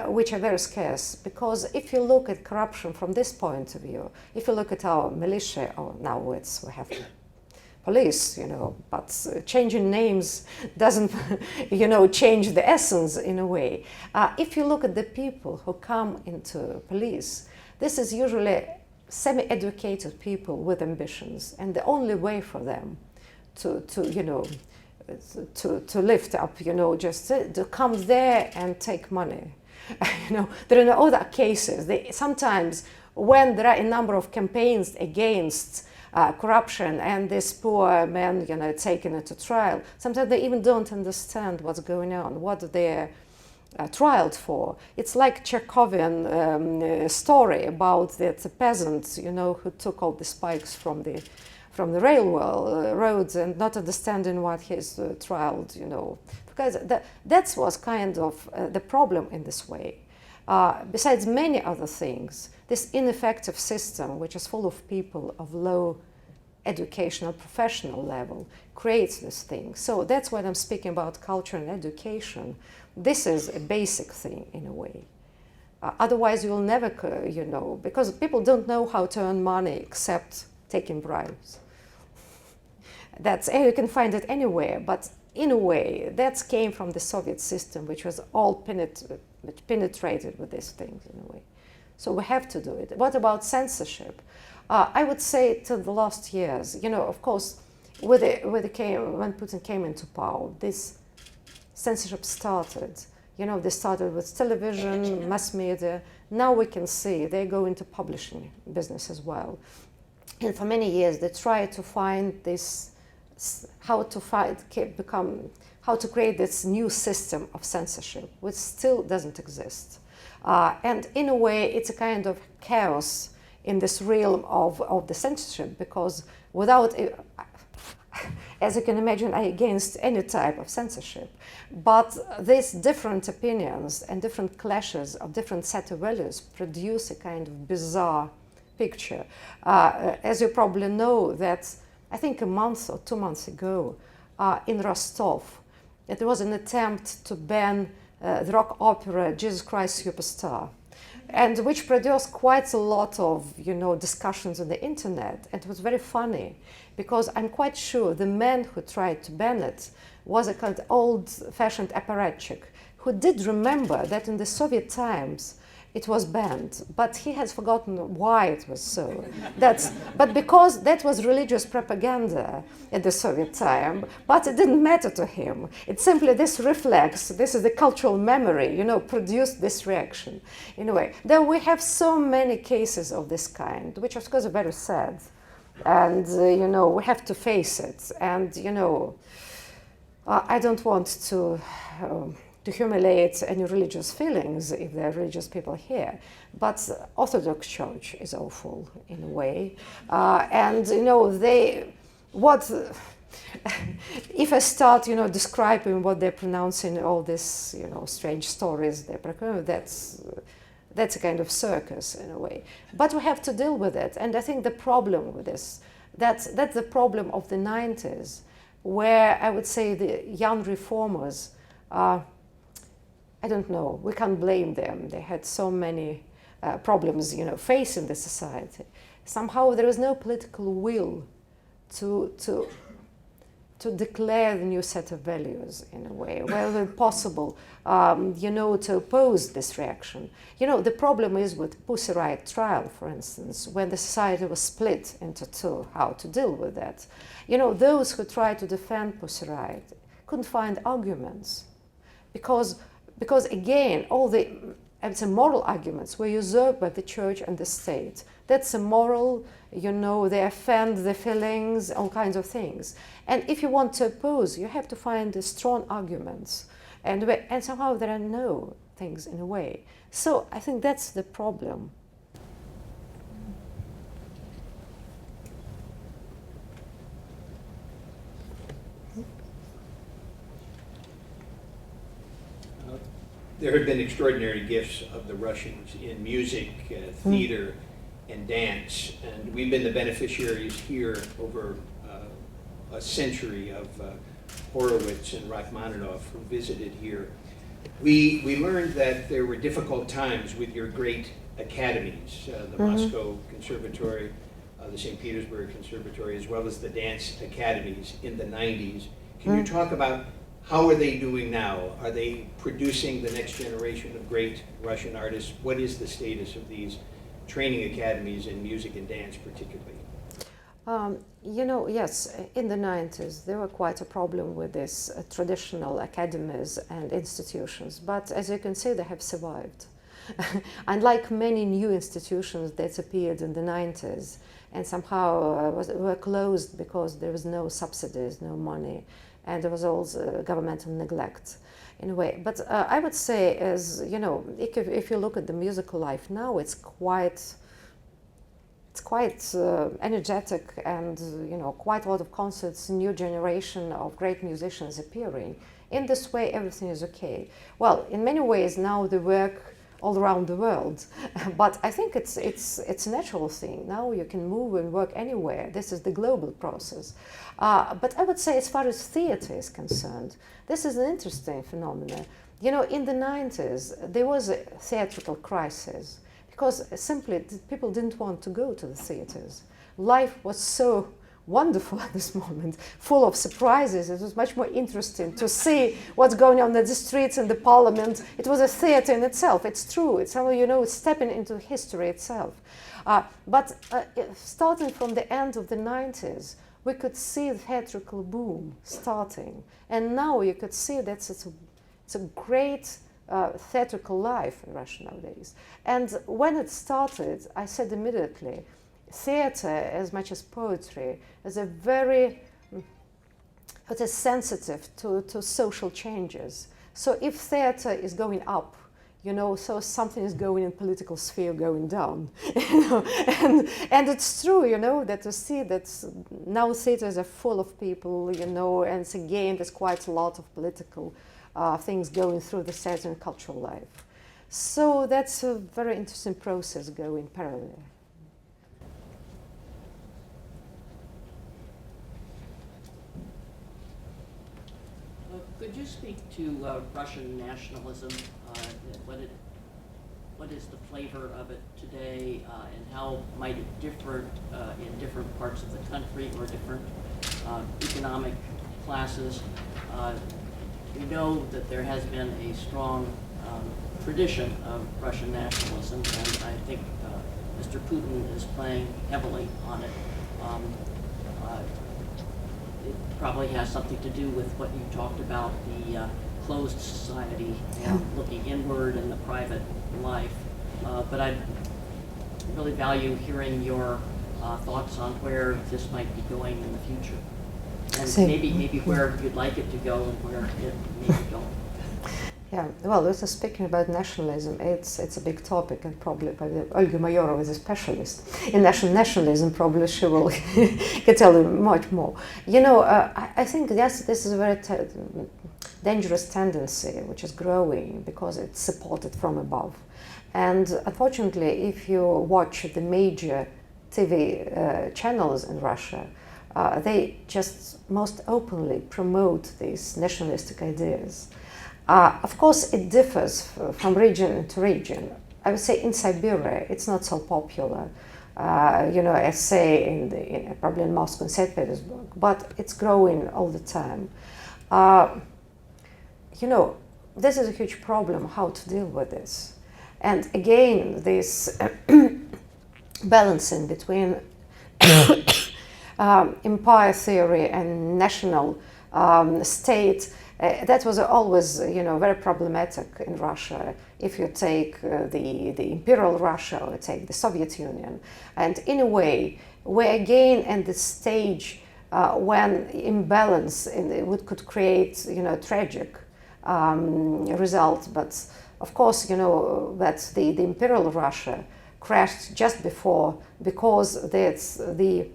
[SPEAKER 3] which are very scarce, because if you look at corruption from this point of view, if you look at our militia, or now we have police, but changing names doesn't, change the essence in a way. If you look at the people who come into police, this is usually semi-educated people with ambitions, and the only way for them to lift up, just to come there and take money. There are no other cases. Sometimes when there are a number of campaigns against corruption and this poor man, taken into trial, sometimes they even don't understand what's going on, what they're trialed for. It's like Chekhovian story about that peasant, who took all the spikes from the railroads and not understanding what he's trialed, because that was kind of the problem in this way. Besides many other things, this ineffective system, which is full of people of low educational, professional level, creates this thing. So that's what I'm speaking about, culture and education. This is a basic thing in a way. Otherwise, you'll never, because people don't know how to earn money except taking bribes. You can find it anywhere, but in a way, that came from the Soviet system, which was all penetrated with these things in a way. So we have to do it. What about censorship? I would say to the last years, of course, when Putin came into power, this censorship started. They started with television, mass media. Now we can see they go into publishing business as well. And for many years, they tried to find this, how to create this new system of censorship, which still doesn't exist. And in a way, it's a kind of chaos in this realm of the censorship, because without, as you can imagine, I'm against any type of censorship. But these different opinions and different clashes of different set of values produce a kind of bizarre picture. As you probably know, that I think a month or 2 months ago in Rostov, there was an attempt to ban the rock opera Jesus Christ Superstar, and which produced quite a lot of discussions on the internet. And it was very funny, because I'm quite sure the man who tried to ban it was a kind of old-fashioned apparatchik who did remember that in the Soviet times, it was banned, but he has forgotten why it was so. But because that was religious propaganda at the Soviet time, but it didn't matter to him. It's simply this reflex, this is the cultural memory, produced this reaction. In a way, then we have so many cases of this kind, which of course are very sad. And, we have to face it. And, I don't want to humiliate any religious feelings if there are religious people here. But Orthodox Church is awful in a way. If I start, describing what they're pronouncing, all these, strange stories they're proclaiming, that's a kind of circus in a way. But we have to deal with it. And I think the problem with this, that's the problem of the 90s, where I would say the young reformers, I don't know, we can't blame them. They had so many problems, facing the society. Somehow there was no political will to declare the new set of values in a way, whether possible, to oppose this reaction. The problem is with Pussy Riot trial, for instance, when the society was split into two, how to deal with that. Those who tried to defend Pussy Riot couldn't find arguments because again, all the moral arguments were usurped by the church and the state. That's a moral, they offend the feelings, all kinds of things. And if you want to oppose, you have to find the strong arguments. And somehow there are no things in a way. So I think that's the problem.
[SPEAKER 6] There have been extraordinary gifts of the Russians in music, theater, and dance, and we've been the beneficiaries here over a century of Horowitz and Rachmaninoff who visited here. We learned that there were difficult times with your great academies, the Moscow Conservatory, the St. Petersburg Conservatory, as well as the dance academies in the 90s. Can you talk about how are they doing now? Are they producing the next generation of great Russian artists? What is the status of these training academies in music and dance particularly? Yes, in the 90s there were quite a problem with these traditional academies and institutions, but as you can see, they have survived. Unlike many new institutions that appeared in the 90s and somehow were closed because there was no subsidies, no money, and there was also governmental neglect in a way. But I would say, if you look at the musical life now, it's quite energetic, and quite a lot of concerts, new generation of great musicians appearing. In this way, everything is okay. Well, in many ways now they work all around the world, but I think it's a natural thing. Now you can move and work anywhere. This is the global process. But I would say, as far as theater is concerned, this is an interesting phenomenon. In the 90s there was a theatrical crisis because simply people didn't want to go to the theaters. Life was so wonderful at this moment, full of surprises. It was much more interesting to see what's going on in the streets and the parliament. It was a theater in itself. It's true. It's somehow, it's stepping into history itself. But starting from the end of the 90s, we could see the theatrical boom starting. And now you could see that it's a great theatrical life in Russia nowadays. And when it started, I said immediately, theater, as much as poetry, is a very, it is sensitive to social changes. So if theater is going up, so something is going in political sphere going down. And it's true, that to see that now theaters are full of people, and again there's quite a lot of political things going through the theater and cultural life. So that's a very interesting process going parallel.
[SPEAKER 7] Could you speak to Russian nationalism? What is the flavor of it today, and how might it differ in different parts of the country or different economic classes? We know that there has been a strong tradition of Russian nationalism, and I think Mr. Putin is playing heavily on it. It probably has something to do with what you talked about, the closed society and looking inward in the private life. But I really value hearing your thoughts on where this might be going in the future, and maybe where you'd like it to go and where it may be going.
[SPEAKER 6] Yeah, well, this is speaking about nationalism. It's a big topic, and probably Olga Mayorova is a specialist in nationalism. Probably she will can tell you much more. You know, I think yes, this is a very dangerous tendency which is growing because it's supported from above. And unfortunately, if you watch the major TV channels in Russia, they just most openly promote these nationalistic ideas. Of course, it differs from region to region. I would say in Siberia, it's not so popular, you know, as say probably in Moscow and St. Petersburg, but it's growing all the time. You know, this is a huge problem, how to deal with this. And again, this balancing between empire theory and national state, that was always, you know, very problematic in Russia. If you take the imperial Russia or take the Soviet Union, and in a way, we're again at the stage when imbalance could create, you know, tragic result. But of course, you know, that the imperial Russia crashed just before, because that's the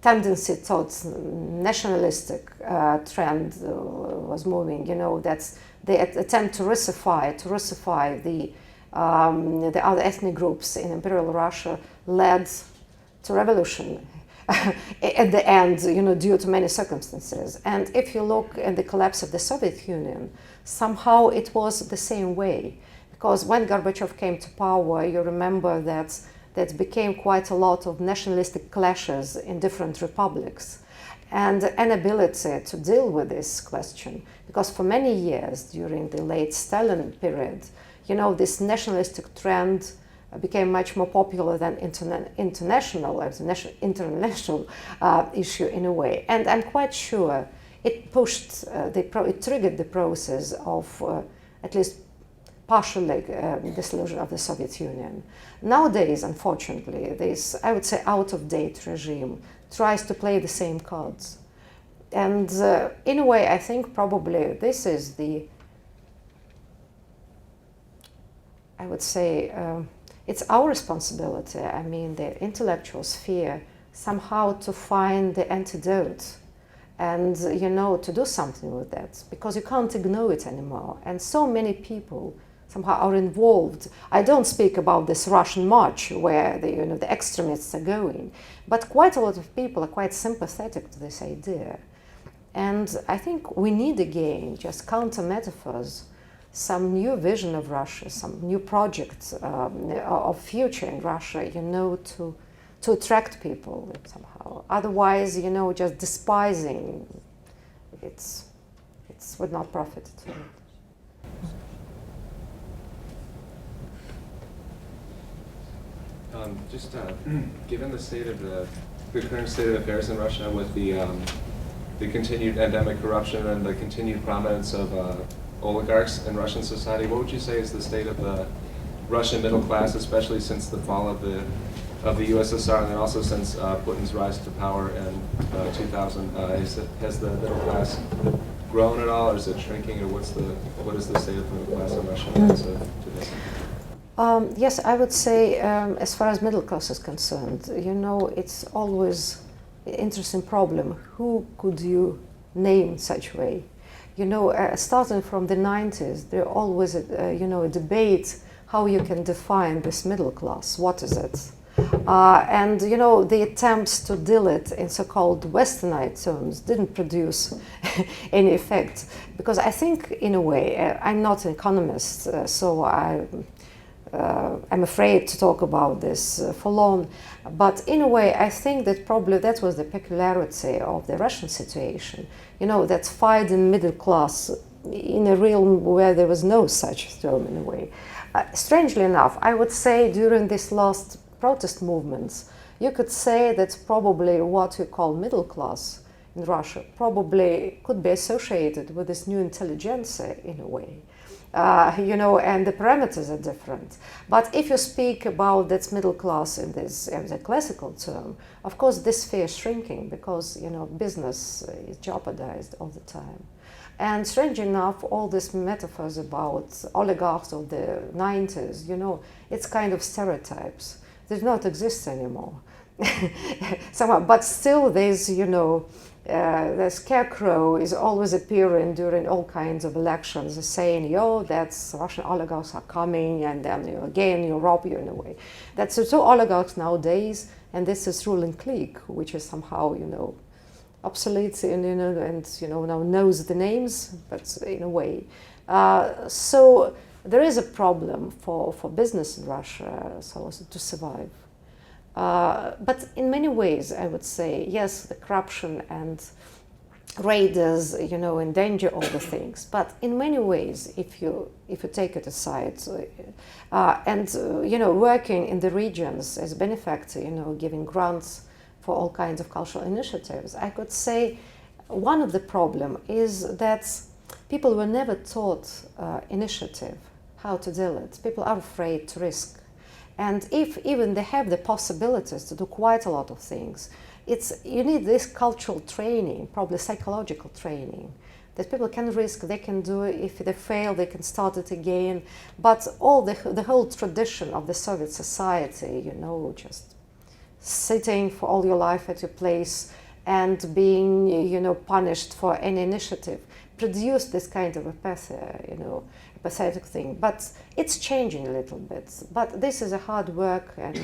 [SPEAKER 6] tendency towards nationalistic trend was moving. You know, that's the attempt to Russify the other ethnic groups in imperial Russia led to revolution at the end, you know, due to many circumstances. And if you look at the collapse of the Soviet Union, somehow it was the same way, because when Gorbachev came to power, you remember that became quite a lot of nationalistic clashes in different republics, and inability to deal with this question, because for many years during the late Stalin period, you know, this nationalistic trend became much more popular than international issue in a way. And I'm quite sure it pushed, it triggered the process of at least partially dissolution of the Soviet Union. Nowadays, unfortunately, this, I would say, out-of-date regime tries to play the same cards. And in a way, I think probably this is the, I would say, it's our responsibility, I mean, the intellectual sphere, somehow to find the antidote and, you know, to do something with that, because you can't ignore it anymore. And so many people somehow are involved. I don't speak about this Russian march where the, you know, the extremists are going, but quite a lot of people are quite sympathetic to this idea. And I think we need again just counter metaphors, some new vision of Russia, some new projects of future in Russia, you know, to attract people somehow. Otherwise, you know, just despising, it would not profit at all.
[SPEAKER 8] Given the state of the current state of affairs in Russia, with the continued endemic corruption and the continued prominence of oligarchs in Russian society, what would you say is the state of the Russian middle class, especially since the fall of the USSR, and then also since Putin's rise to power in 2000? Has the middle class grown at all, or is it shrinking, or what is the state of the middle class in Russia as of today?
[SPEAKER 6] Yes, I would say, as far as middle class is concerned, you know, it's always an interesting problem. Who could you name such a way? You know, starting from the 90s, there always, you know, a debate how you can define this middle class. What is it? And, you know, the attempts to deal it in so-called westernized terms didn't produce any effect. Because I think, in a way, I'm not an economist, so I'm afraid to talk about this for long, but in a way I think that probably that was the peculiarity of the Russian situation. You know, that fighting middle class in a realm where there was no such term in a way. Strangely enough, I would say during this last protest movements, you could say that probably what you call middle class in Russia probably could be associated with this new intelligentsia in a way. And the parameters are different. But if you speak about that middle class in this as a classical term, of course this sphere is shrinking because business is jeopardized all the time. And strange enough, all these metaphors about oligarchs of the 90s, it's kind of stereotypes. They do not exist anymore. Somehow, but still there's, the scarecrow is always appearing during all kinds of elections, saying, that's Russian oligarchs are coming, and then again you rob you in a way. That's the two oligarchs nowadays, and this is ruling clique, which is somehow, obsolete and now knows the names, but in a way. So there is a problem for business in Russia to survive. But in many ways, I would say, yes, the corruption and raiders, endanger all the things. But in many ways, if you take it aside, working in the regions as benefactor, giving grants for all kinds of cultural initiatives, I could say one of the problem is that people were never taught initiative, how to deal it. People are afraid to risk. And if even they have the possibilities to do quite a lot of things, you need this cultural training, probably psychological training, that people can risk, they can do it. If they fail, they can start it again. But all the whole tradition of the Soviet society, just sitting for all your life at your place and being, punished for any initiative, produced this kind of apathy, pathetic thing. But it's changing a little bit. But this is a hard work, and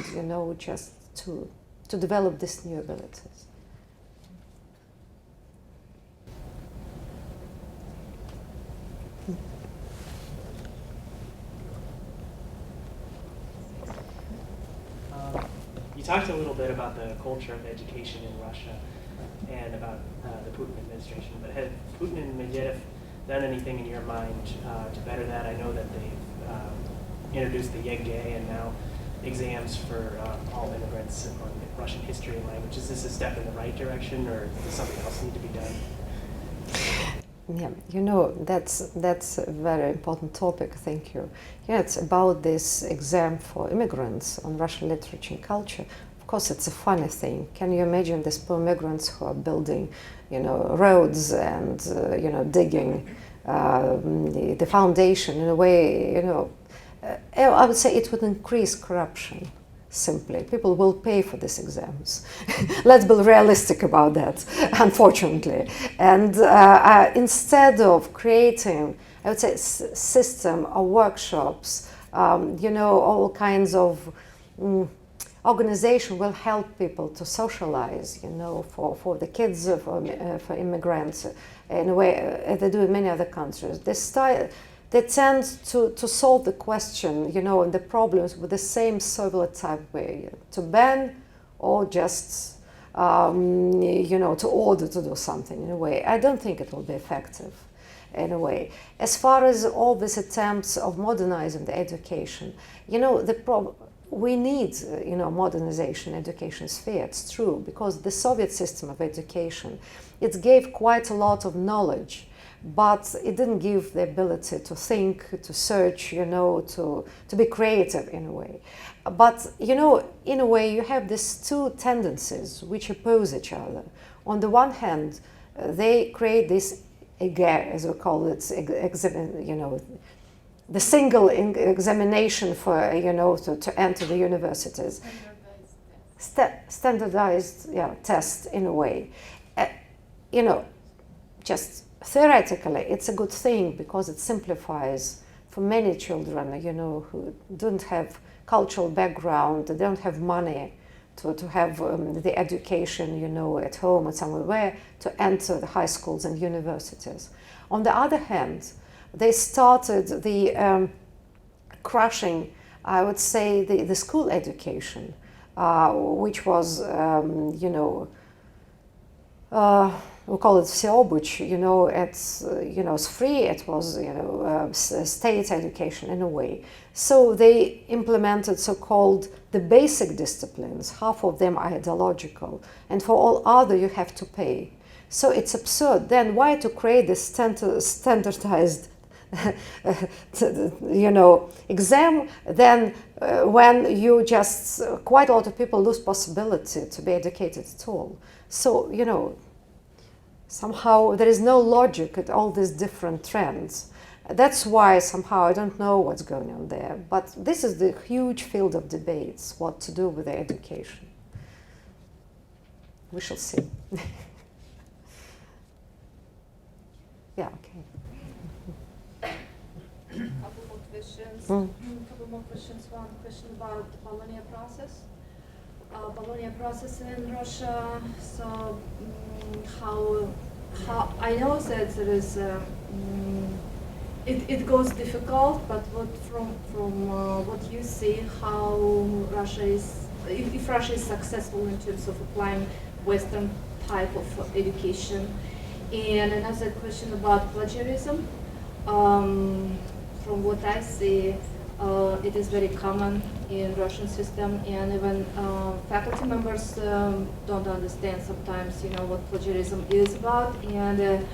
[SPEAKER 6] just to develop these new abilities.
[SPEAKER 9] You talked a little bit about the culture of education in Russia and about the Putin administration, but had Putin and Medvedev done anything in your mind to better that? I know that they've introduced the Yenge and now exams for all immigrants on Russian history and language. Is this a step in the right direction, or does something else need to be done?
[SPEAKER 6] Yeah, that's a very important topic, thank you. Yeah, it's about this exam for immigrants on Russian literature and culture. Of course, it's a funny thing. Can you imagine these poor migrants who are building, roads and, digging the foundation in a way, I would say it would increase corruption. Simply, people will pay for these exams. Let's be realistic about that, unfortunately. And instead of creating, I would say, system or workshops, all kinds of organization will help people to socialize, for the kids, for immigrants, in a way as they do in many other countries. They tend to solve the question, and the problems with the same Soviet type way, to ban or just, to order to do something in a way. I don't think it will be effective in a way. As far as all these attempts of modernizing the education, we need, modernization education sphere, it's true, because the Soviet system of education, it gave quite a lot of knowledge, but it didn't give the ability to think, to search, to be creative in a way. But, in a way, you have these two tendencies which oppose each other. On the one hand, they create this, as we call it, the single examination for, to enter the universities. Standardized test in a way. Just theoretically, it's a good thing because it simplifies for many children, who don't have cultural background, they don't have money to have the education, at home or somewhere, to enter the high schools and universities. On the other hand, they started the crushing, I would say, the school education, which was, we call it всеобуч, it's, it's free, it was, state education in a way. So they implemented so-called the basic disciplines, half of them are ideological, and for all other you have to pay. So it's absurd. Then why to create this standardized exam, then when you just, quite a lot of people lose possibility to be educated at all. So, somehow there is no logic at all these different trends. That's why somehow I don't know what's going on there. But this is the huge field of debates, what to do with the education. We shall see. Yeah, okay.
[SPEAKER 5] Couple more questions. Couple more questions. One question about the Bologna process. Bologna process in Russia. So, how I know that there is. It goes difficult, but from what you see, how Russia is, if Russia is successful in terms of applying Western type of education. And another question about plagiarism. From what I see, it is very common in Russian system, and even faculty members don't understand sometimes, what plagiarism is about. And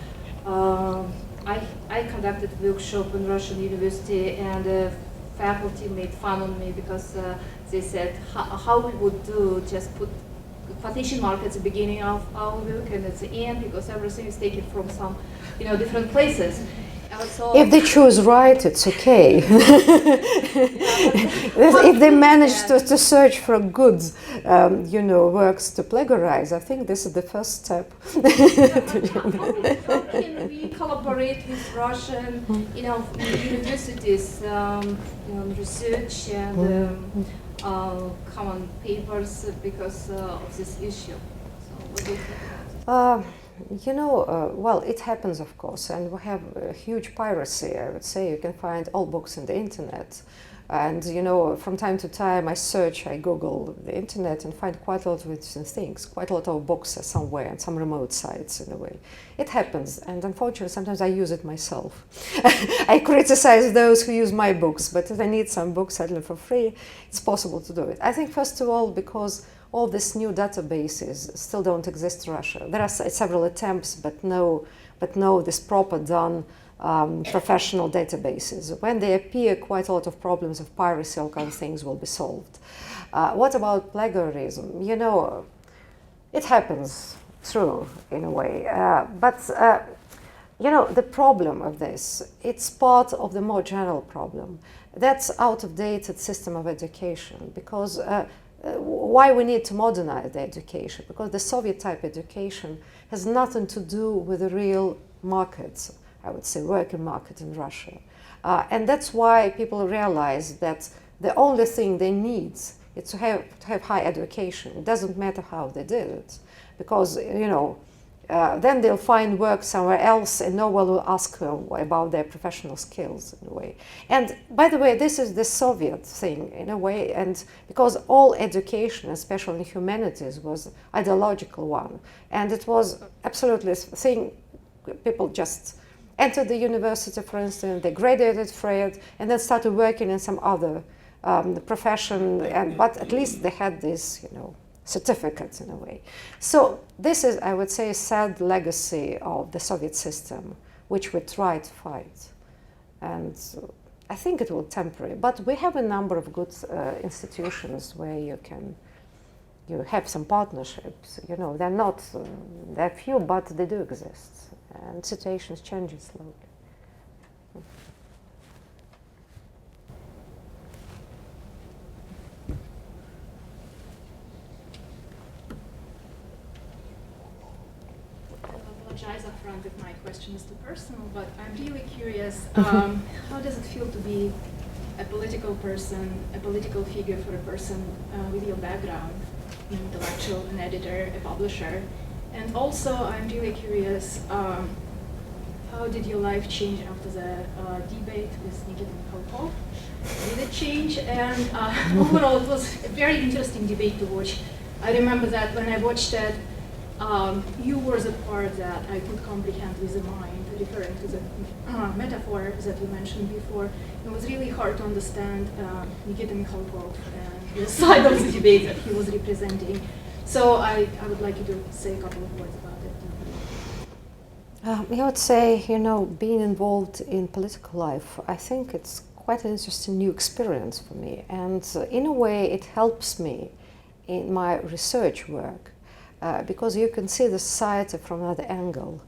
[SPEAKER 5] I conducted a workshop in Russian university, and faculty made fun on me because they said how we would do just put quotation mark at the beginning of our work and at the end, because everything is taken from some, different places. So
[SPEAKER 6] if they choose right, it's okay. If they manage to search for good, works to plagiarize, I think this is the first step.
[SPEAKER 5] How can we collaborate with Russian, universities, research and common papers because of this issue? So what do you think about it?
[SPEAKER 6] Well, it happens, of course, and we have a huge piracy, I would say. You can find all books on the internet. And, from time to time I Google the internet and find quite a lot of interesting things. Quite a lot of books are somewhere on some remote sites, in a way. It happens, and unfortunately, sometimes I use it myself. I criticize those who use my books, but if I need some books suddenly for free, it's possible to do it. I think, first of all, because all these new databases still don't exist in Russia. There are several attempts, but no this proper done professional databases. When they appear, quite a lot of problems of piracy, all kinds of things will be solved. What about plagiarism? It happens, true, in a way. But the problem of this, it's part of the more general problem. That's out-of-dated system of education, because why we need to modernize the education? Because the Soviet-type education has nothing to do with the real markets, I would say, working market in Russia. And that's why people realize that the only thing they need is to have high education. It doesn't matter how they did it, because, then they'll find work somewhere else and no one will ask them about their professional skills, in a way. And by the way, this is the Soviet thing, in a way, and because all education, especially in humanities, was ideological one. And it was absolutely a thing, people just entered the university, for instance, they graduated for it, and then started working in some other profession, but at least they had this, certificates in a way. So this is, I would say, a sad legacy of the Soviet system, which we try to fight. And I think it will temporary, but we have a number of good institutions where you have some partnerships. They're not, they're few, but they do exist. And situations change slowly.
[SPEAKER 2] I apologize up front if my question is too personal, but I'm really curious, how does it feel to be a political person, a political figure for a person with your background, an intellectual, an editor, a publisher? And also, I'm really curious, how did your life change after the debate with Nikita Mikhalkov? Did it change? And overall, it was a very interesting debate to watch. I remember that when I watched that, You were the part that I could comprehend with the mind, referring to the metaphor that you mentioned before. It was really hard to understand Nikita Mikhalkov and the side of the debate that he was representing. So I would like you to say a couple of words about it.
[SPEAKER 6] I would say, you know, being involved in political life, I think it's quite an interesting new experience for me. And in a way, it helps me in my research work because you can see the society from another angle.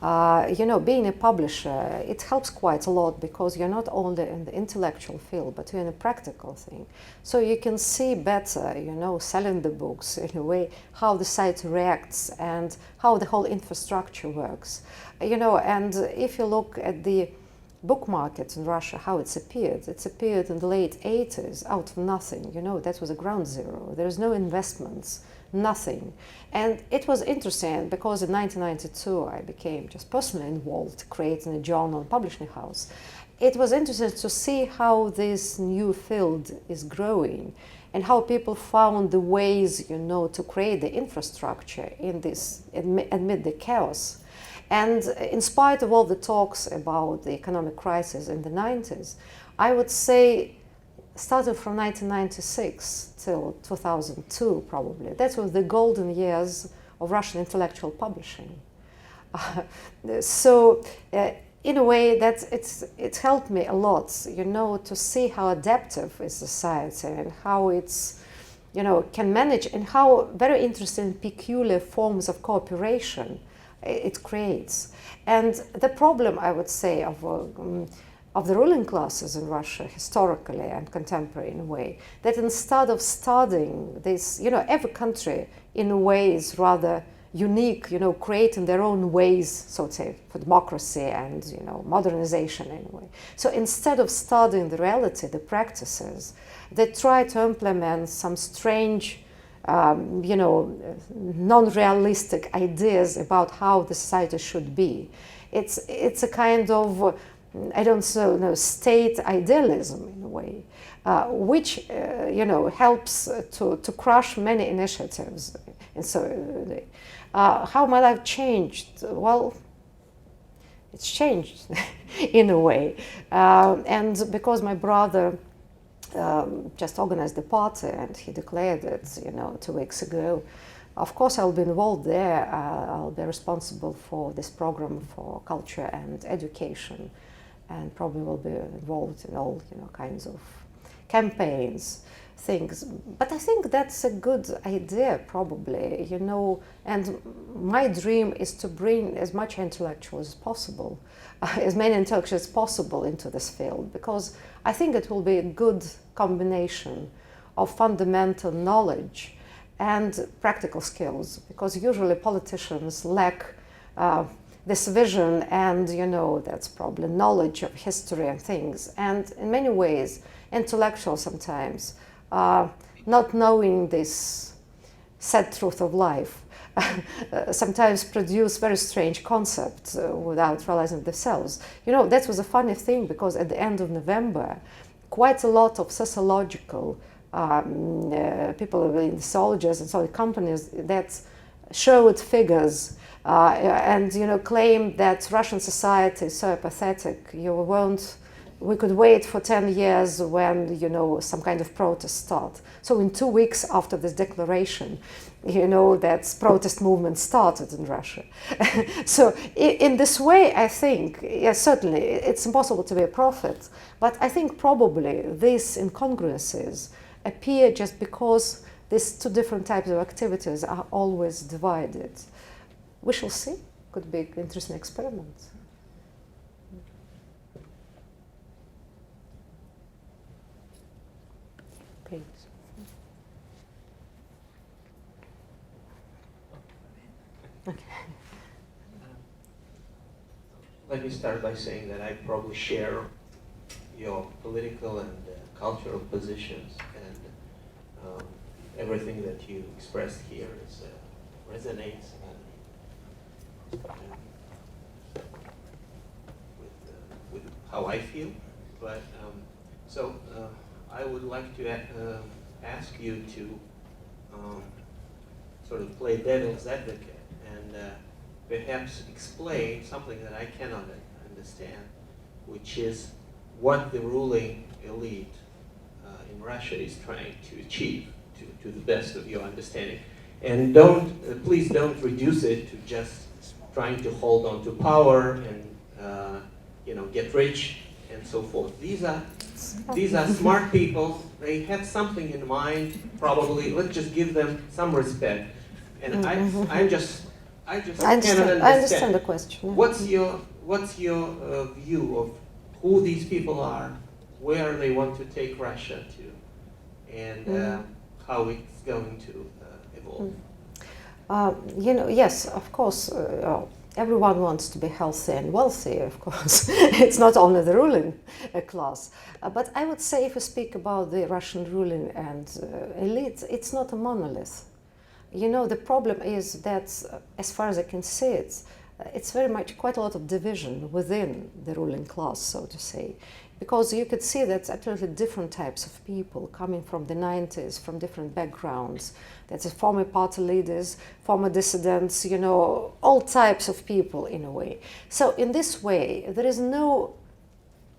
[SPEAKER 6] You know, being a publisher, it helps quite a lot because you're not only in the intellectual field, but you're in a practical thing. So you can see better, you know, selling the books in a way, how the site reacts and how the whole infrastructure works. You know, and if you look at the book market in Russia, how it's appeared in the late 80s out of nothing. You know, that was a ground zero. There is no investments, nothing. And it was interesting because in 1992 I became just personally involved creating a journal and publishing house. It was interesting to see how this new field is growing and how people found the ways, you know, to create the infrastructure in this amid the chaos. And in spite of all the talks about the economic crisis in the 90s, I would say starting from 1996 till 2002 probably, that was the golden years of Russian intellectual publishing. So in a way that it's helped me a lot, you know, to see how adaptive is society and how it's, you know, can manage and how very interesting peculiar forms of cooperation it creates. And the problem, I would say, of the ruling classes in Russia, historically and contemporary in a way, that instead of studying this, you know, every country in a way is rather unique, you know, creating their own ways, so to say, for democracy and, you know, modernization in a way. So instead of studying the reality, the practices, they try to implement some strange you know, non-realistic ideas about how the society should be. It's a kind of, I don't know, state idealism in a way, which, you know, helps to crush many initiatives. And so, how my life changed? Well, it's changed in a way. And because my brother just organized the party and he declared it, you know, 2 weeks ago. Of course, I'll be involved there. I'll be responsible for this program for culture and education, and probably will be involved in all, you know, kinds of campaigns, things. But I think that's a good idea, probably, you know. And my dream is to bring as much intellectuals as possible, as many intellectuals as possible into this field, because I think it will be a good combination of fundamental knowledge and practical skills, because usually politicians lack this vision and, you know, that's probably knowledge of history and things. And in many ways, intellectuals sometimes, not knowing this sad truth of life, sometimes produce very strange concepts without realizing themselves. You know, that was a funny thing because at the end of November, quite a lot of sociological people in sociologists and so companies that showed figures and, you know, claimed that Russian society is so apathetic, we could wait for 10 years when, you know, some kind of protest start. So in 2 weeks after this declaration, you know, that protest movement started in Russia. So in this way, I think, yes, certainly, it's impossible to be a prophet, but I think probably these incongruences appear just because these two different types of activities are always divided. We shall see. Could be an interesting experiment. Please.
[SPEAKER 10] Let me start by saying that I probably share your political and cultural positions, and everything that you expressed here resonates with how I feel. But I would like to ask you sort of play devil's advocate and perhaps explain something that I cannot understand, which is what the ruling elite in Russia is trying to achieve, to the best of your understanding. And please don't reduce it to just trying to hold on to power and get rich and so forth. These are smart people. They have something in mind. Probably, let's just give them some respect. And I just cannot understand.
[SPEAKER 6] I understand the question. Yeah.
[SPEAKER 10] What's your view of who these people are, where they want to take Russia to, and how it's going to evolve?
[SPEAKER 6] Yes, of course. Everyone wants to be healthy and wealthy, of course. It's not only the ruling class. But I would say if we speak about the Russian ruling and elite, it's not a monolith. The problem is that, as far as I can see it, it's very much quite a lot of division within the ruling class, so to say. Because you could see that absolutely different types of people coming from the 90s, from different backgrounds. That's former party leaders, former dissidents, all types of people in a way. So in this way, there is no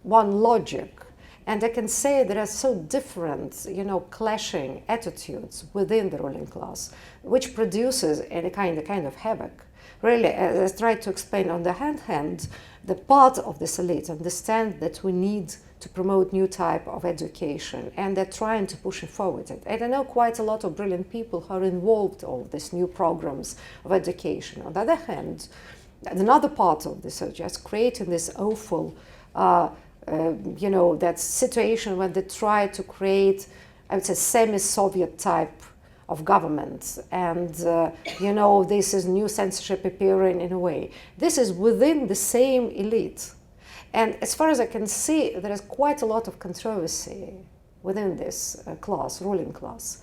[SPEAKER 6] one logic. And I can say there are so different, clashing attitudes within the ruling class, which produces a kind of havoc. Really, as I tried to explain, on the hand, the part of this elite understand that we need to promote new type of education, and they're trying to push it forward. And I know quite a lot of brilliant people who are involved in all these new programs of education. On the other hand, another part of this is just creating this awful, that situation when they try to create, I would say, semi-Soviet type of government, and this is new censorship appearing in a way. This is within the same elite, and as far as I can see, there is quite a lot of controversy within this ruling class,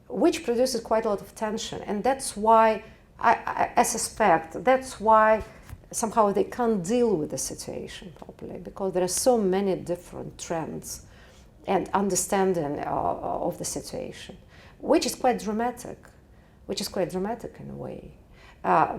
[SPEAKER 6] which produces quite a lot of tension, and that's why I suspect that's why somehow they can't deal with the situation properly, because there are so many different trends and understanding of the situation. Which is quite dramatic in a way.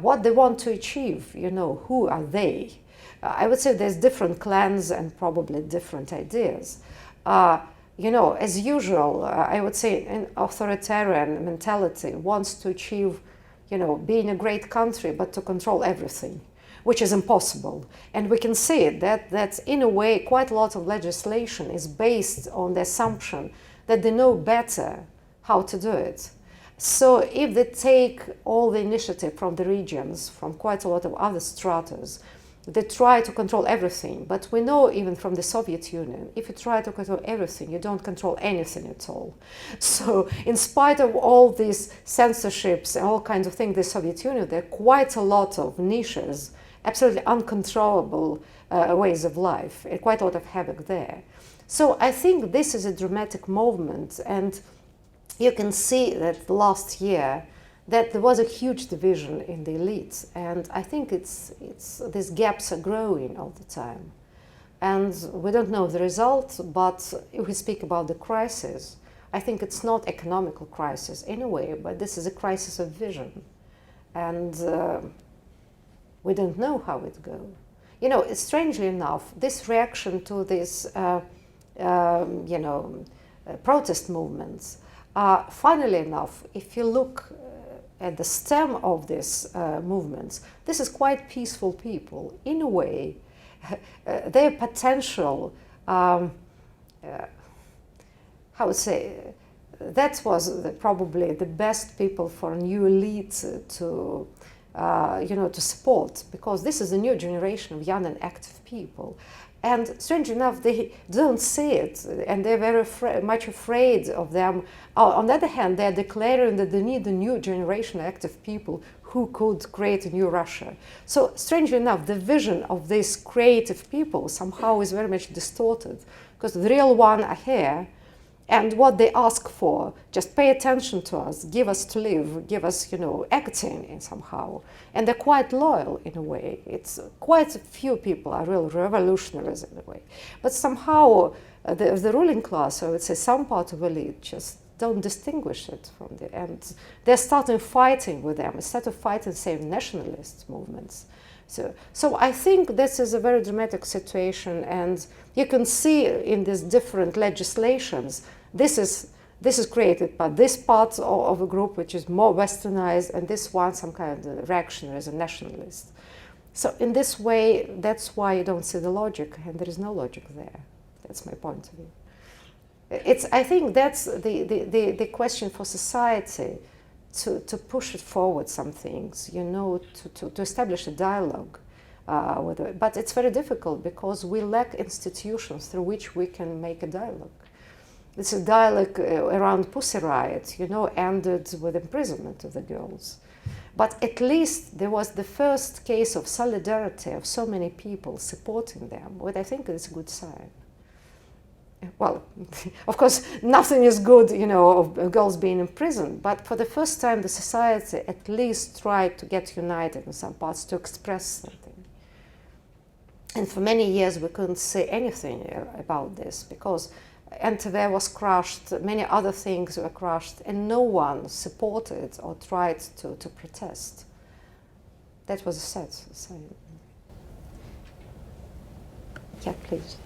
[SPEAKER 6] What they want to achieve, who are they? I would say there's different clans and probably different ideas. As usual, I would say an authoritarian mentality wants to achieve, being a great country, but to control everything, which is impossible. And we can see that in a way, quite a lot of legislation is based on the assumption that they know better how to do it. So if they take all the initiative from the regions, from quite a lot of other stratas, they try to control everything. But we know even from the Soviet Union, if you try to control everything, you don't control anything at all. So in spite of all these censorships and all kinds of things, the Soviet Union, there are quite a lot of niches, absolutely uncontrollable ways of life, and quite a lot of havoc there. So I think this is a dramatic movement, and you can see that last year that there was a huge division in the elites, and I think these gaps are growing all the time. And we don't know the result, but if we speak about the crisis, I think it's not economical crisis in a way, but this is a crisis of vision. And we don't know how it goes. Strangely enough, this reaction to these, protest movements, funnily enough, if you look at the stem of these movements, this is quite peaceful people. In a way, their potential, how would say, that was probably the best people for a new elite to support, because this is a new generation of young and active people. And strange enough, they don't see it, and they're very much afraid of them. On the other hand, they're declaring that they need a new generation of active people who could create a new Russia. So strangely enough, the vision of these creative people somehow is very much distorted, because the real one are here, and what they ask for, just pay attention to us, give us to live, give us, acting in somehow. And they're quite loyal in a way. It's quite a few people are real revolutionaries in a way. But somehow the ruling class, I would say some part of elite, just don't distinguish it from the, and they're starting fighting with them instead of fighting, say, nationalist movements. So I think this is a very dramatic situation, and you can see in these different legislations, this is created by this part of a group which is more westernized, and this one some kind of reactionary as a nationalist. So in this way, that's why you don't see the logic, and there is no logic there. That's my point of view. I think that's the question for society, to push it forward some things, you know, to establish a dialogue with it. But it's very difficult because we lack institutions through which we can make a dialogue. It's a dialogue around Pussy Riot, you know, ended with imprisonment of the girls. But at least there was the first case of solidarity of so many people supporting them, what I think is a good sign. Well, of course, nothing is good, you know, of girls being in prison, but for the first time the society at least tried to get united in some parts to express something. And for many years we couldn't say anything about this because NTV was crushed, many other things were crushed, and no one supported or tried to protest. That was a sad sign. Yeah, please.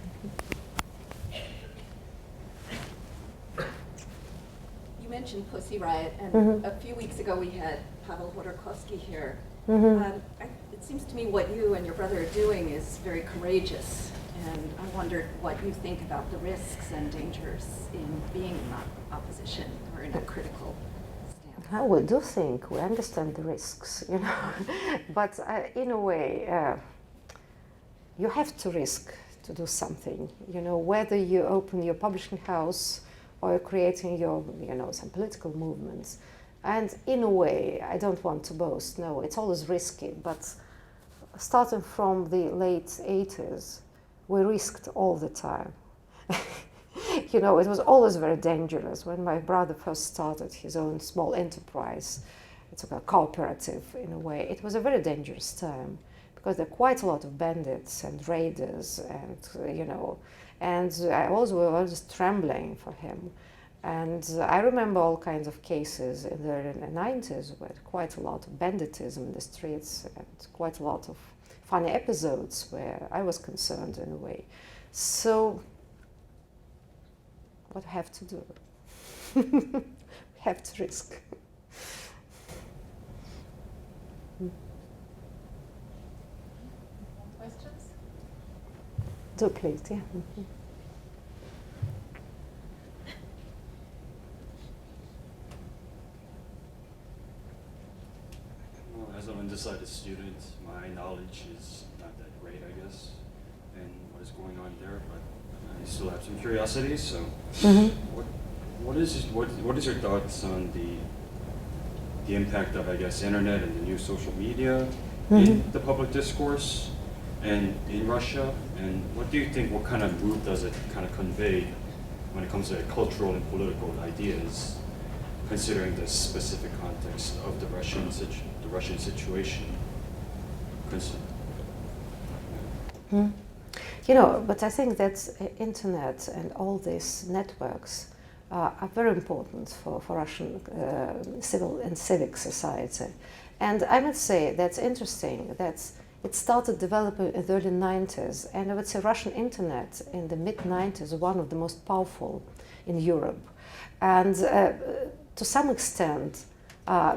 [SPEAKER 2] You mentioned Pussy Riot, and a few weeks ago we had Pavel Hodorkovsky here. It seems to me what you and your brother are doing is very courageous, and I wondered what you think about the risks and dangers in being in opposition or in a critical stance.
[SPEAKER 6] We do think, we understand the risks, you know, but in a way, you have to risk to do something, you know, whether you open your publishing house or creating your, you know, some political movements. And in a way, I don't want to boast, no, it's always risky, but starting from the late 80s, we risked all the time. You know, it was always very dangerous. When my brother first started his own small enterprise, it's like a cooperative in a way, it was a very dangerous time because there are quite a lot of bandits and raiders and, you know, and I was always trembling for him. And I remember all kinds of cases in the 90s with quite a lot of banditism in the streets and quite a lot of funny episodes where I was concerned in a way. So, what we have to do? We have to risk.
[SPEAKER 1] Questions?
[SPEAKER 6] Do please, yeah.
[SPEAKER 11] As an undecided student, my knowledge is not that great, I guess, in what is going on there, but I still have some curiosity. So, what is your thoughts on the impact of, I guess, internet and the new social media in the public discourse and in Russia? And what do you think? What kind of mood does it kind of convey when it comes to cultural and political ideas, considering the specific context of the Russian situation?
[SPEAKER 6] You know, but I think that internet and all these networks are very important for Russian civil and civic society. And I would say that's interesting that it started developing in the early 90s, and I would say Russian internet in the mid-90s was one of the most powerful in Europe. And to some extent,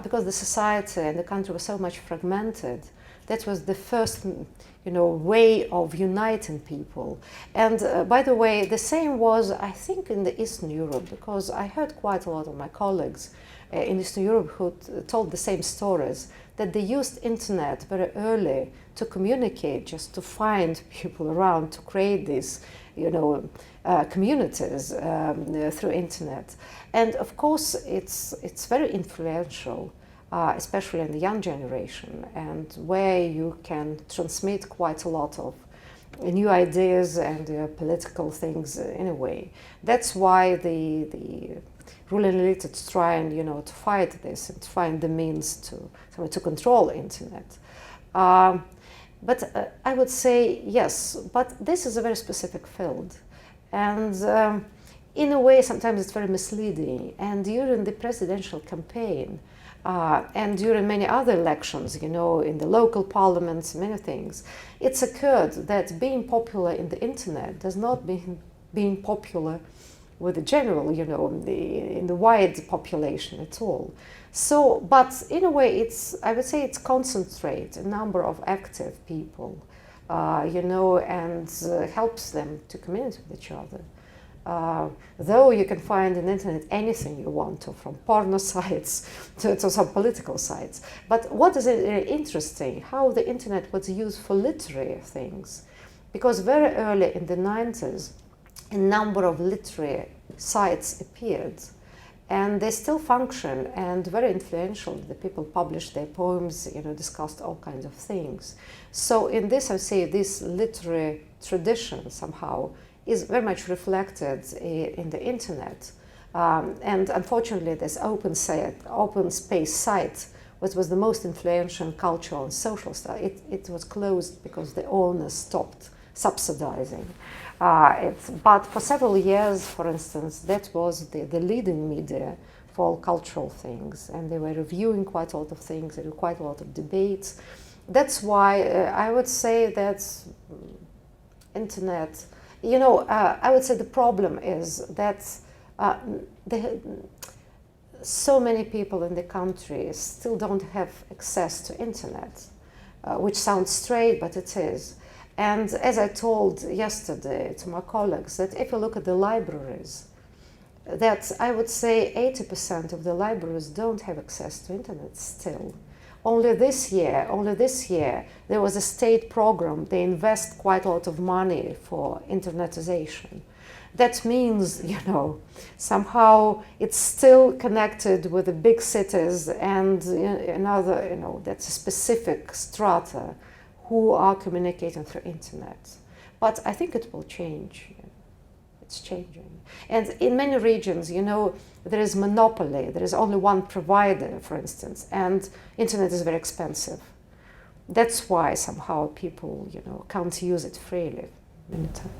[SPEAKER 6] because the society and the country was so much fragmented, that was the first, you know, way of uniting people. And by the way, the same was, I think, in the Eastern Europe, because I heard quite a lot of my colleagues in Eastern Europe who told the same stories, that they used internet very early to communicate, just to find people around, to create these, you know, communities through internet. And of course, it's very influential, especially in the young generation, and where you can transmit quite a lot of new ideas and political things in a way. That's why the ruling elite is trying, you know, to fight this and to find the means to control internet. But I would say yes, but this is a very specific field. And in a way, sometimes it's very misleading. And during the presidential campaign, and during many other elections, you know, in the local parliaments, many things, it's occurred that being popular in the internet does not mean being popular with the general, you know, in the wide population at all. So, but in a way, I would say it's concentrate a number of active people, you know, and helps them to communicate with each other. Though you can find on the internet anything you want to, from porno sites to some political sites. But what is interesting, how the internet was used for literary things. Because very early in the 90s, a number of literary sites appeared. And they still function and very influential. The people published their poems, you know, discussed all kinds of things. So in this, I say, this literary tradition somehow is very much reflected in the internet. And unfortunately, this open space site, which was the most influential cultural and social stuff, it was closed because the owners stopped subsidizing. But for several years, for instance, that was the leading media for all cultural things, and they were reviewing quite a lot of things, there were quite a lot of debates. That's why I would say that internet, you know, I would say the problem is that so many people in the country still don't have access to internet, which sounds strange, but it is. And as I told yesterday to my colleagues, that if you look at the libraries, that I would say 80% of the libraries don't have access to internet still. Only this year, there was a state program. They invest quite a lot of money for internetization. That means, you know, somehow it's still connected with the big cities and another, you know, that's a specific strata who are communicating through internet. But I think it will change. It's changing. And in many regions, you know, there is monopoly. There is only one provider, for instance, and internet is very expensive. That's why somehow people, you know, can't use it freely many times.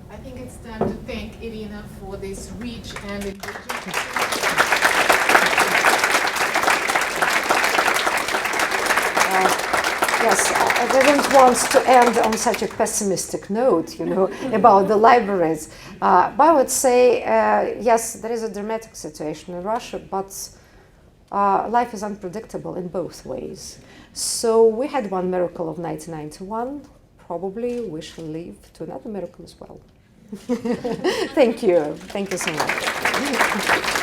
[SPEAKER 1] I think it's time to thank Irina for this rich and engaging.
[SPEAKER 6] Yes, I didn't want to end on such a pessimistic note, you know, about the libraries. But I would say, yes, there is a dramatic situation in Russia, but life is unpredictable in both ways. So we had one miracle of 1991. Probably we shall live to another miracle as well. Thank you. Thank you so much.